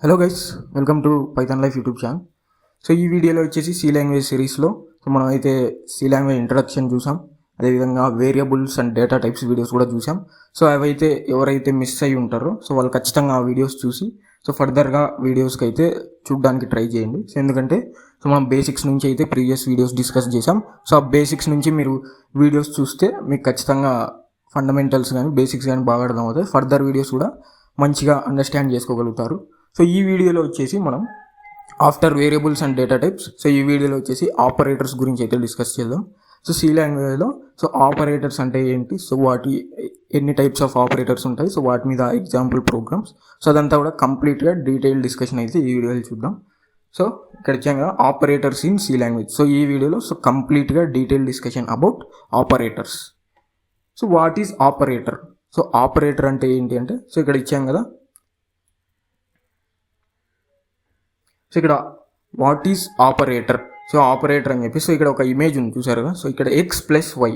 Hello guys, welcome to Python life YouTube channel. So ఈ వీడియోలో వచ్చేసి సి లాంగ్వేజ్ సిరీస్లో మనం అయితే సి లాంగ్వేజ్ ఇంట్రడక్షన్ చూసాం. అదేవిధంగా variables and data types videos కూడా చూసాం. సో అవైతే ఎవరైతే మిస్ అయ్యి ఉంటారో సో వాళ్ళు ఖచ్చితంగా ఆ వీడియోస్ చూసి సో ఫర్దర్గా వీడియోస్కి అయితే చూడడానికి ట్రై చేయండి. సో ఎందుకంటే సో మనం బేసిక్స్ నుంచి అయితే ప్రీవియస్ వీడియోస్ డిస్కస్ చేసాం. సో ఆ బేసిక్స్ నుంచి మీరు వీడియోస్ చూస్తే మీకు ఖచ్చితంగా ఫండమెంటల్స్ కానీ బేసిక్స్ కానీ బాగా అర్థమవుతాయి. ఫర్దర్ వీడియోస్ కూడా మంచిగా అండర్స్టాండ్ చేసుకోగలుగుతారు. సో ఈ వీడియోలో వచ్చేసి మనం after variables and data types so ఈ వీడియోలో వచ్చేసి ఆపరేటర్స్ గురించి అయితే డిస్కస్ చేద్దాం. సో సి లాంగ్వేజ్లో సో ఆపరేటర్స్ అంటే ఏంటి, సో వాటి ఎన్ని టైప్స్ ఆఫ్ ఆపరేటర్స్ ఉంటాయి, సో వాటి మీద ఎగ్జాంపుల్ ప్రోగ్రామ్స్, సో అదంతా కూడా కంప్లీట్గా డీటెయిల్ డిస్కషన్ అయితే ఈ వీడియోలో చూద్దాం. సో ఇక్కడ ముఖ్యంగా operators in C language. So ఈ వీడియోలో సో కంప్లీట్గా detail discussion about operators. So what is operator? So operator అంటే ఏంటి అంటే సో ఇక్కడ ఇచ్చాం కదా, సో ఇక్కడ what is operator, so operator అని చెప్పి సో ఇక్కడ ఒక ఇమేజ్ ఉంది చూసారు కదా. సో ఇక్కడ ఎక్స్ ప్లస్ వై,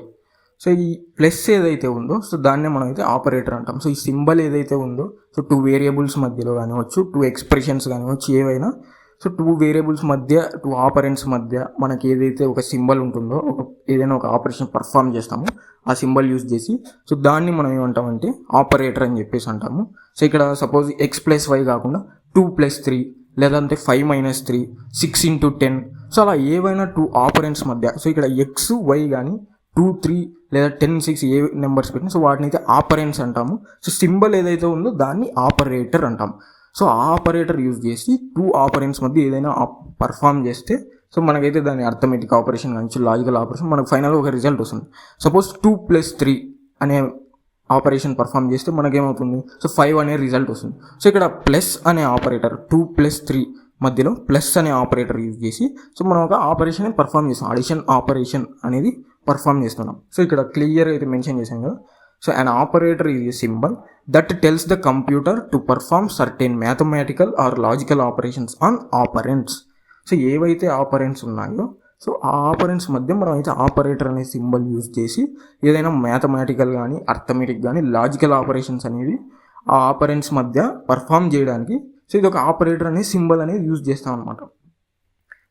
సో ఈ ప్లస్ ఏదైతే ఉందో సో దాన్నే మనం అయితే ఆపరేటర్ అంటాం. సో ఈ సింబల్ ఏదైతే ఉందో సో టూ వేరియబుల్స్ మధ్యలో కానివచ్చు, టూ ఎక్స్ప్రెషన్స్ కానివచ్చు, ఏవైనా సో టూ వేరియబుల్స్ మధ్య, టూ ఆపరెంట్స్ మధ్య మనకి ఏదైతే ఒక సింబల్ ఉంటుందో, ఏదైనా ఒక ఆపరేషన్ పర్ఫామ్ చేస్తామో ఆ సింబల్ యూజ్ చేసి సో దాన్ని మనం ఏమంటామంటే ఆపరేటర్ అని చెప్పేసి అంటాము. సో ఇక్కడ సపోజ్ ఎక్స్ ప్లస్ వై కాకుండా 2+3 లేదంటే 5-3, 6x10, సో అలా ఏవైనా టూ ఆపరెంట్స్ మధ్య, సో ఇక్కడ ఎక్స్ వై కానీ 2, 3 లేదా 10, 6 ఏ నెంబర్స్ పెట్టినా సో వాటిని అయితే ఆపరెంట్స్ అంటాము. సో సింబల్ ఏదైతే ఉందో దాన్ని ఆపరేటర్ అంటాం. సో ఆ ఆపరేటర్ యూజ్ చేసి టూ ఆపరెంట్స్ మధ్య ఏదైనా పర్ఫామ్ చేస్తే సో మనకైతే దాని అర్థమెటిక్ ఆపరేషన్ కానీ లాజికల్ ఆపరేషన్ మనకు ఫైనల్గా ఒక రిజల్ట్ వస్తుంది. సపోజ్ 2+3 అనే ఆపరేషన్ పర్ఫామ్ చేస్తే మనకేమవుతుంది, సో 5 అనే రిజల్ట్ వస్తుంది. సో ఇక్కడ ప్లస్ అనే ఆపరేటర్ 2+3 మధ్యలో ప్లస్ అనే ఆపరేటర్ యూజ్ చేసి సో మనం ఒక ఆపరేషన్ పర్ఫామ్ చేస్తాం, అడిషన్ ఆపరేషన్ అనేది పర్ఫామ్ చేస్తున్నాం. సో ఇక్కడ క్లియర్ అయితే మెన్షన్ చేశాం కదా. So an operator is a symbol that tells the computer to perform certain mathematical or logical operations on operands. So ఏవైతే ఆపరెంట్స్ ఉన్నాయో సో ఆ ఆపరెంట్స్ మధ్య మనం అయితే ఆపరేటర్ అనే సింబల్ యూజ్ చేసి ఏదైనా మ్యాథమెటికల్ కానీ అర్థమెటిక్ కానీ లాజికల్ ఆపరేషన్స్ అనేవి ఆ ఆపరెంట్స్ మధ్య పర్ఫామ్ చేయడానికి సో ఇది ఒక ఆపరేటర్ అనే సింబల్ అనేది యూజ్ చేస్తాం అనమాట.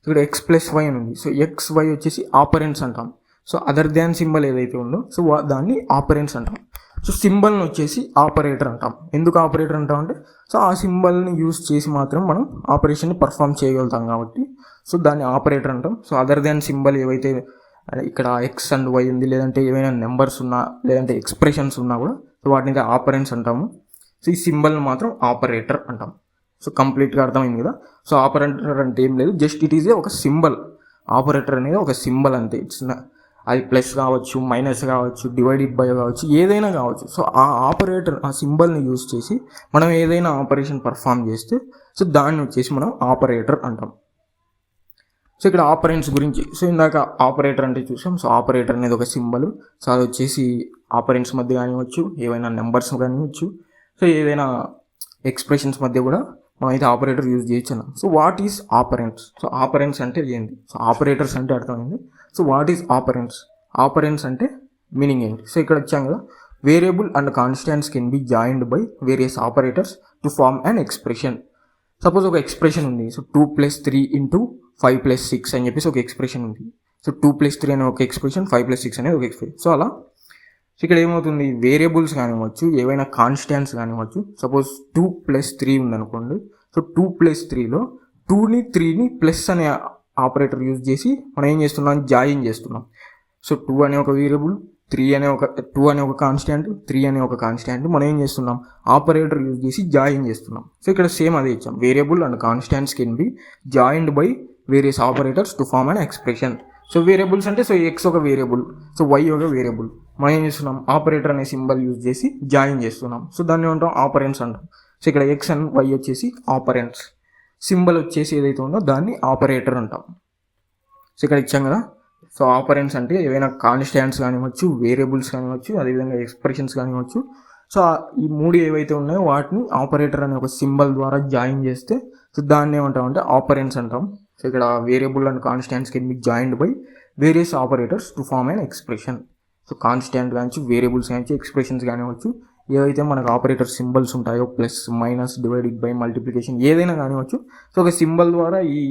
సో ఇక్కడ ఎక్స్ ప్లస్ వై అని ఉంది. సో ఎక్స్ వై వచ్చేసి ఆపరెంట్స్ అంటాం. సో అదర్ దాన్ సింబల్ ఏదైతే ఉందో సో దాన్ని ఆపరెంట్స్ అంటాం. సో సింబల్ని వచ్చేసి ఆపరేటర్ అంటాం. ఎందుకు ఆపరేటర్ అంటాం అంటే సో ఆ సింబల్ని యూజ్ చేసి మాత్రం మనం ఆపరేషన్ని పర్ఫామ్ చేయగలుగుతాం కాబట్టి సో దాన్ని ఆపరేటర్ అంటాం. సో అదర్ దాన్ సింబల్ ఏవైతే ఇక్కడ ఎక్స్ అండ్ వై ఉంది, లేదంటే ఏవైనా నెంబర్స్ ఉన్నా, లేదంటే ఎక్స్ప్రెషన్స్ ఉన్నా కూడా సో వాటిని అయితే ఆపరెంట్స్ అంటాము. సో ఈ సింబల్ని మాత్రం ఆపరేటర్ అంటాం. సో కంప్లీట్గా అర్థమైంది కదా. సో ఆపరేటర్ అంటే ఏం లేదు, జస్ట్ ఇట్ ఈజ్ ఒక సింబల్. ఆపరేటర్ అనేది ఒక సింబల్ అంతే. ఇట్స్ అది ప్లస్ కావచ్చు, మైనస్ కావచ్చు, డివైడెడ్ బై కావచ్చు, ఏదైనా కావచ్చు. సో ఆ ఆపరేటర్ ఆ సింబల్ని యూజ్ చేసి మనం ఏదైనా ఆపరేషన్ పర్ఫామ్ చేస్తే సో దాన్ని వచ్చేసి మనం ఆపరేటర్ అంటాం. సో ఇక్కడ ఆపరెంట్స్ గురించి సో ఇందాక ఆపరేటర్ అంటే చూసాం. సో ఆపరేటర్ అనేది ఒక సింబల్. సో అది వచ్చేసి ఆపరెంట్స్ మధ్య కానివచ్చు, ఏవైనా నెంబర్స్ కానివచ్చు, సో ఏదైనా ఎక్స్ప్రెషన్స్ మధ్య కూడా మనం అయితే ఆపరేటర్ యూజ్ చేయొచ్చు. So what is operands? So operands అంటే ఏంటి? సో ఆపరేటర్స్ అంటే అర్థమైంది. So what is operands? Operands అంటే మీనింగ్ ఏంటి? సో ఇక్కడ వచ్చాం కదా, variable and constants can be joined by various operators to form an expression. Suppose ఒక ఎక్స్ప్రెషన్ ఉంది. సో 2+3 × 5+6 అని చెప్పేసి ఒక ఎక్స్ప్రెషన్ ఉంది. సో 2+3 అనే ఒక ఎక్స్ప్రెషన్, 5+6 అనేది ఒక ఎక్స్ప్రెషన్. సో అలా సో ఇక్కడ ఏమవుతుంది, వేరియబుల్స్ కానివ్వచ్చు, ఏవైనా కాన్స్టాంట్స్ కానివ్వచ్చు. సపోజ్ 2+3 ఉందనుకోండి. సో 2+3లో 2ని 3ని ప్లస్ అనే ఆపరేటర్ యూజ్ చేసి మనం ఏం చేస్తున్నాం, జాయిన్ చేస్తున్నాం. సో 2 అనే ఒక వేరియబుల్, 2 అనే ఒక కాన్స్టాంట్, 3 అనే ఒక కాన్స్టాంట్ మనం ఏం చేస్తున్నాం, ఆపరేటర్ యూజ్ చేసి జాయిన్ చేస్తున్నాం. సో ఇక్కడ సేమ్ అదే ఇచ్చాం, variable and constants can be joined by various operators to form an expression. So variables అంటే సో ఎక్స్ ఒక వేరియబుల్, సో వై ఒక వేరియబుల్, మనం ఏం చేస్తున్నాం, ఆపరేటర్ అనే సింబల్ యూజ్ చేసి జాయిన్ చేస్తున్నాం. సో దాన్ని ఏమంటాం, ఆపరెంట్స్ అంటాం. సో ఇక్కడ ఎక్స్ అండ్ వై వచ్చేసి ఆపరెంట్స్, సింబల్ వచ్చేసి ఏదైతే ఉందో దాన్ని ఆపరేటర్ అంటాం. సో ఇక్కడ ఇచ్చాం కదా. సో ఆపరెంట్స్ అంటే ఏవైనా కాన్స్టాంట్స్ కానివ్వచ్చు, వేరియబుల్స్ కానివ్వచ్చు, అదేవిధంగా ఎక్స్ప్రెషన్స్ కానివ్వచ్చు. సో ఈ మూడు ఏవైతే ఉన్నాయో వాటిని ఆపరేటర్ అనే ఒక సింబల్ ద్వారా జాయిన్ చేస్తే సో దాన్ని ఏమంటామంటే ఆపరెంట్స్ అంటాం. సో ఇక్కడ variable and constants can be joined by various operators to form an expression. So constant కానివచ్చు, వేరియబుల్స్ కానివచ్చు, ఎక్స్ప్రెషన్స్ కానివచ్చు, ఏవైతే మనకు ఆపరేటర్ సింబల్స్ ఉంటాయో plus minus divided by multiplication ఏదైనా కానివచ్చు. సో ఒక సింబల్ ద్వారా ఈ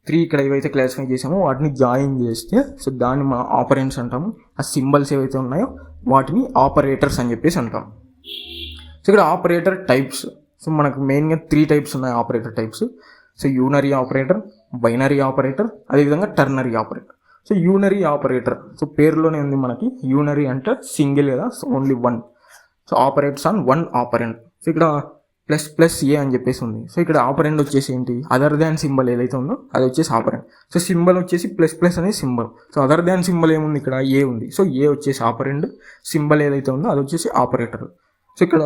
3 ఇక్కడ ఏవైతే క్లాసిఫై చేసామో వాటిని జాయిన్ చేస్తే సో దాన్ని మనం ఆపరెంట్స్ అంటాము. ఆ సింబల్స్ ఏవైతే ఉన్నాయో వాటిని ఆపరేటర్స్ అని చెప్పేసి అంటాం. సో ఇక్కడ ఆపరేటర్ టైప్స్, సో మనకు మెయిన్గా 3 టైప్స్ ఉన్నాయి operator types. So unary operator, binary operator, అదేవిధంగా ternary operator. So unary operator, so పేరులోనే ఉంది మనకి యూనరీ అంటే సింగిల్ కదా, so only one. So operates on one operand. So ఇక్కడ ప్లస్ ప్లస్ ఏ అని చెప్పేసి ఉంది. సో ఇక్కడ ఆపరెంట్ వచ్చేసి ఏంటి, అదర్ దాన్ సింబల్ ఏదైతే ఉందో అది వచ్చేసి ఆపరెంట్. సో సింబల్ వచ్చేసి ప్లస్ ప్లస్ అనే symbol. So other than symbol ఏముంది, ఇక్కడ ఏ ఉంది. సో ఏ వచ్చేసి ఆపరెంట్, సింబల్ ఏదైతే ఉందో అది వచ్చేసి ఆపరేటర్. సో ఇక్కడ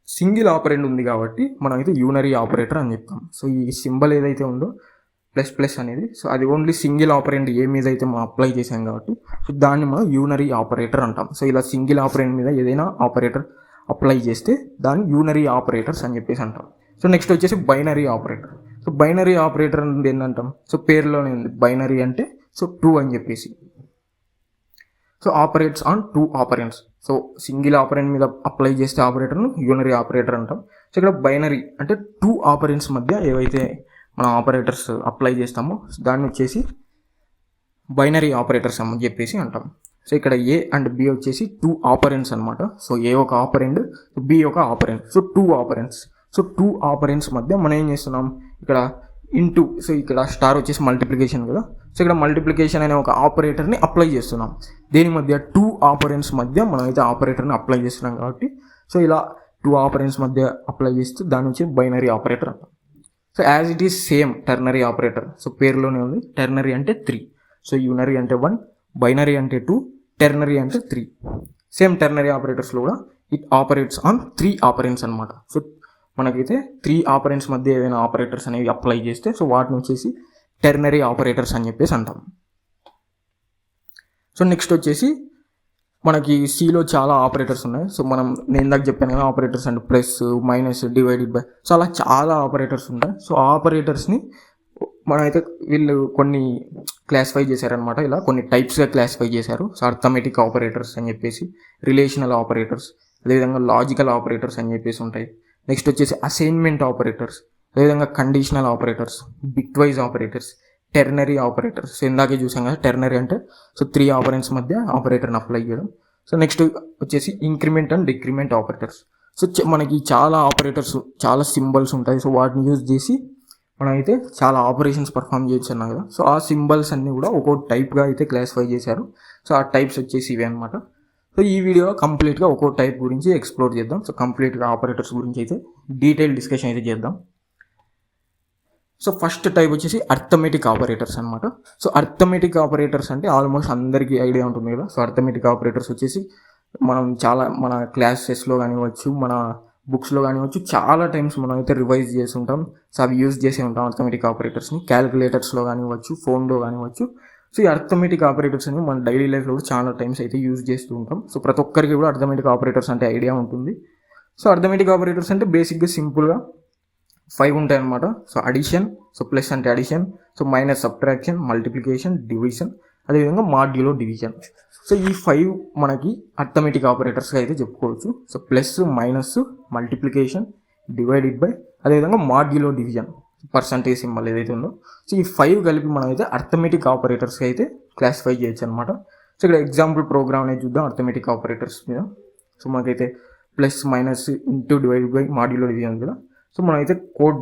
సింగిల్ ఆపరెంట్ ఉంది కాబట్టి మనం అయితే యూనరీ ఆపరేటర్ అని చెప్తాం. సో ఈ సింబల్ ఏదైతే ఉందో ప్లస్ ప్లస్ అనేది, సో అది ఓన్లీ సింగిల్ ఆపరెంట్ ఏ మీద అయితే మనం అప్లై చేసాం కాబట్టి సో దాన్ని మనం యూనరీ ఆపరేటర్ అంటాం. సో ఇలా సింగిల్ ఆపరెంట్ మీద ఏదైనా ఆపరేటర్ అప్లై చేస్తే దాన్ని యూనరీ ఆపరేటర్స్ అని చెప్పేసి అంటాం. సో నెక్స్ట్ వచ్చేసి binary operator. So binary operator అనేది ఏంటంటాం, సో పేరులోనే ఉంది బైనరీ అంటే సో 2 అని చెప్పేసి. So operates on 2 operands. So single operand మీద అప్లై చేస్తే ఆపరేటర్ను యూనరీ ఆపరేటర్ అంటాం. సో ఇక్కడ బైనరీ అంటే 2 ఆపరెంట్స్ మధ్య ఏవైతే మనం ఆపరేటర్స్ అప్లై చేస్తామో దాన్ని వచ్చేసి బైనరీ ఆపరేటర్స్ అని చెప్పేసి అంటాం. సో ఇక్కడ ఏ అండ్ బి వచ్చేసి 2 ఆపరెంట్స్ అనమాట. సో ఏ ఒక ఆపరెంట్, బి ఒక operant. So 2 operands. So 2 operands మధ్య మనం ఏం చేస్తున్నాం, ఇక్కడ ఇంటూ, సో ఇక్కడ స్టార్ వచ్చేసి మల్టిప్లికేషన్ కదా. సో ఇక్కడ మల్టిప్లికేషన్ అనే ఒక ఆపరేటర్ని అప్లై చేస్తున్నాం. దేని మధ్య, 2 ఆపరెంట్స్ మధ్య మనం అయితే ఆపరేటర్ని అప్లై చేస్తున్నాం కాబట్టి సో ఇలా 2 ఆపరెంట్స్ మధ్య అప్లై చేస్తే దాని నుంచి బైనరీ ఆపరేటర్ అంటాం. So as it is same ternary operator. So పేరులోనే ఉంది, టర్నరీ అంటే 3. సో యూనరీ అంటే 1, బైనరీ అంటే 2, టెర్నరీ అంటే 3. సేమ్ టెర్నరీ ఆపరేటర్స్లో కూడా ఇట్ ఆపరేట్స్ ఆన్ 3 ఆపరెంట్స్ అనమాట. సో మనకైతే 3 ఆపరెంట్స్ మధ్య ఏదైనా ఆపరేటర్స్ అనేవి అప్లై చేస్తే సో వాటిని వచ్చేసి టెర్నరీ ఆపరేటర్స్ అని చెప్పేసి అంటాం. సో నెక్స్ట్ వచ్చేసి మనకి సిలో చాలా ఆపరేటర్స్ ఉన్నాయి. సో నేను ఇందాక చెప్పాను కదా ఆపరేటర్స్ అంటే plus minus divided by, so అలా చాలా ఆపరేటర్స్ ఉంటాయి. సో ఆపరేటర్స్ని మనమైతే వీళ్ళు కొన్ని క్లాసిఫై చేశారనమాట. ఇలా కొన్ని టైప్స్గా క్లాసిఫై చేశారు. సో అర్థమెటిక్ ఆపరేటర్స్ అని చెప్పేసి, రిలేషనల్ ఆపరేటర్స్, అదేవిధంగా లాజికల్ ఆపరేటర్స్ అని చెప్పేసి ఉంటాయి. నెక్స్ట్ వచ్చేసి అసైన్మెంట్ ఆపరేటర్స్, అదేవిధంగా conditional operators, bit wise operators, ternary operators. So ఇందాకే చూసాం కదా టెర్నరీ అంటే సో 3 ఆపరెంట్స్ మధ్య ఆపరేటర్ని అప్లై చేయడం. సో నెక్స్ట్ వచ్చేసి increment and decrement operators. So మనకి చాలా ఆపరేటర్స్, చాలా సింబల్స్ ఉంటాయి. సో వాటిని యూజ్ చేసి మనం అయితే చాలా ఆపరేషన్స్ పర్ఫామ్ చేయొచ్చు అన్నాం కదా. సో ఆ సింబల్స్ అన్నీ కూడా ఒక్కో టైప్గా అయితే క్లాసిఫై చేశారు. సో ఆ టైప్స్ వచ్చేసి ఇవే అనమాట. సో ఈ వీడియోలో కంప్లీట్గా ఒక్కో టైప్ గురించి ఎక్స్ప్లోర్ చేద్దాం. సో కంప్లీట్గా ఆపరేటర్స్ గురించి అయితే డీటెయిల్ డిస్కషన్ అయితే చేద్దాం. సో ఫస్ట్ టైప్ వచ్చేసి అర్థమెటిక్ ఆపరేటర్స్ అనమాట. సో అర్థమెటిక్ ఆపరేటర్స్ అంటే ఆల్మోస్ట్ అందరికీ ఐడియా ఉంటుంది కదా. సో అర్థమెటిక్ ఆపరేటర్స్ వచ్చేసి మన క్లాసెస్లో కానివ్వచ్చు, మన బుక్స్లో కానివ్వచ్చు చాలా టైమ్స్ మనం అయితే రివైజ్ చేసి ఉంటాం. సో అవి యూజ్ చేసే ఉంటాం అర్థమెటిక్ ఆపరేటర్స్ని. క్యాలిక్యులేటర్స్లో కానివ్వచ్చు, ఫోన్లో కానివ్వచ్చు. సో ఈ అర్థమెటిక్ ఆపరేటర్స్ అని మన డైలీ లైఫ్లో కూడా చాలా టైమ్స్ అయితే యూజ్ చేస్తూ ఉంటాం. సో ప్రతి ఒక్కరికి కూడా అర్థమెటిక్ ఆపరేటర్స్ అంటే ఐడియా ఉంటుంది. సో అర్థమెటిక్ ఆపరేటర్స్ అంటే బేసిక్గా సింపుల్గా 5 ఉంటాయి అన్నమాట. సో అడిషన్, సో ప్లస్ అంటే addition, so minus subtraction, multiplication, division, అదేవిధంగా మాడ్యులో డివిజన్. సో ఈ 5 మనకి అర్థమెటిక్ ఆపరేటర్స్గా అయితే చెప్పుకోవచ్చు. So plus, minus, multiplication, divided by, అదేవిధంగా మాడ్యులో డివిజన్, పర్సంటేజ్ సింబల్ ఏదైతే ఉందో. సో ఈ 5 కలిపి మనం అయితే అర్థమెటిక్ ఆపరేటర్స్గా అయితే క్లాసిఫై చేయొచ్చు అనమాట. సో ఇక్కడ ఎగ్జాంపుల్ ప్రోగ్రామ్ అనేది చూద్దాం అర్థమెటిక్ ఆపరేటర్స్ మీద. సో మనకైతే plus, minus, into, divided by, modulo division కదా. సో మనమైతే కోడ్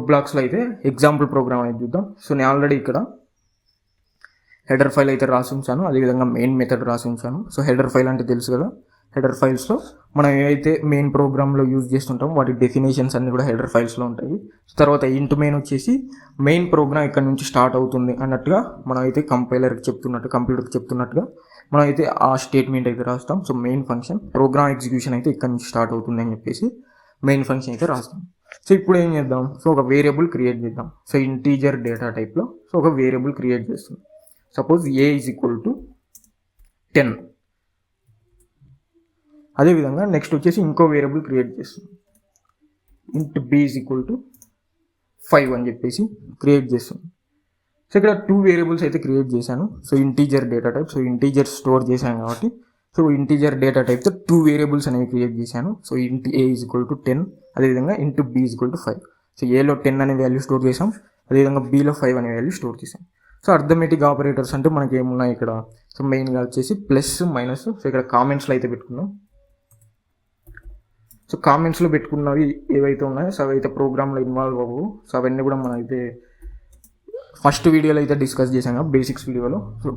బ్లాక్స్లో అయితే ఎగ్జాంపుల్ ప్రోగ్రామ్ అనేది చూద్దాం. సో నేను ఆల్రెడీ ఇక్కడ హెడర్ ఫైల్ అయితే రాసి ఉంచాను, అదేవిధంగా మెయిన్ మెథడ్ రాసి ఉంచాను. సో హెడర్ ఫైల్ అంటే తెలుసు కదా. హెడర్ ఫైల్స్లో మనం ఏవైతే మెయిన్ ప్రోగ్రామ్లో యూజ్ చేస్తుంటాం వాటి డెఫినేషన్స్ అన్నీ కూడా హెడర్ ఫైల్స్లో ఉంటాయి. తర్వాత ఇంటూ మెయిన్ వచ్చేసి మెయిన్ ప్రోగ్రామ్ ఇక్కడ నుంచి స్టార్ట్ అవుతుంది అన్నట్టుగా మనం అయితే కంప్యూటర్కి చెప్తున్నట్టుగా మనం అయితే ఆ స్టేట్మెంట్ అయితే రాస్తాం. So main function program execution అయితే ఇక్కడ నుంచి స్టార్ట్ అవుతుంది అని చెప్పేసి మెయిన్ ఫంక్షన్ అయితే రాస్తాం. సో ఇప్పుడు ఏం చేద్దాం, సో ఒక వేరియబుల్ క్రియేట్ చేద్దాం. సో ఇంటీజర్ డేటా టైప్లో సో ఒక వేరియబుల్ క్రియేట్ చేస్తాం. Suppose A is equal to 10. అదేవిధంగా నెక్స్ట్ వచ్చేసి ఇంకో వేరియబుల్ క్రియేట్ చేస్తాం. ఇంట్ బి ఈజ్ ఈక్వల్ టు 5 అని చెప్పేసి క్రియేట్ చేస్తాం. సో ఇక్కడ 2 వేరియబుల్స్ అయితే క్రియేట్ చేశాను. So integer data type, so integer store చేశాను కాబట్టి సో ఇంటీజర్ డేటా టైప్తో 2 వేరియబుల్స్ అనేవి క్రియేట్ చేశాను. సో ఇంట్ a ఈజ్ ఈక్వల్ టు 10, అదేవిధంగా into b is equal to 5. So ఏలో 10 అనే వాల్యూ స్టోర్ చేసాం, అదేవిధంగా బీలో 5 అనే వాల్యూ స్టోర్ చేసాం. సో అర్థమెటిక్ ఆపరేటర్స్ అంటే మనకి ఏమున్నాయి ఇక్కడ, సో మెయిన్గా వచ్చేసి ప్లస్ మైనస్. సో ఇక్కడ కామెంట్స్లో అయితే పెట్టుకున్నాం. సో కామెంట్స్లో పెట్టుకున్నవి ఏవైతే ఉన్నాయో సో అవైతే ప్రోగ్రామ్లో ఇన్వాల్వ్ అవ్వవు. సో అవన్నీ కూడా మనం అయితే ఫస్ట్ వీడియోలో అయితే డిస్కస్ చేసాం కదా, బేసిక్స్ వీడియోలో. సో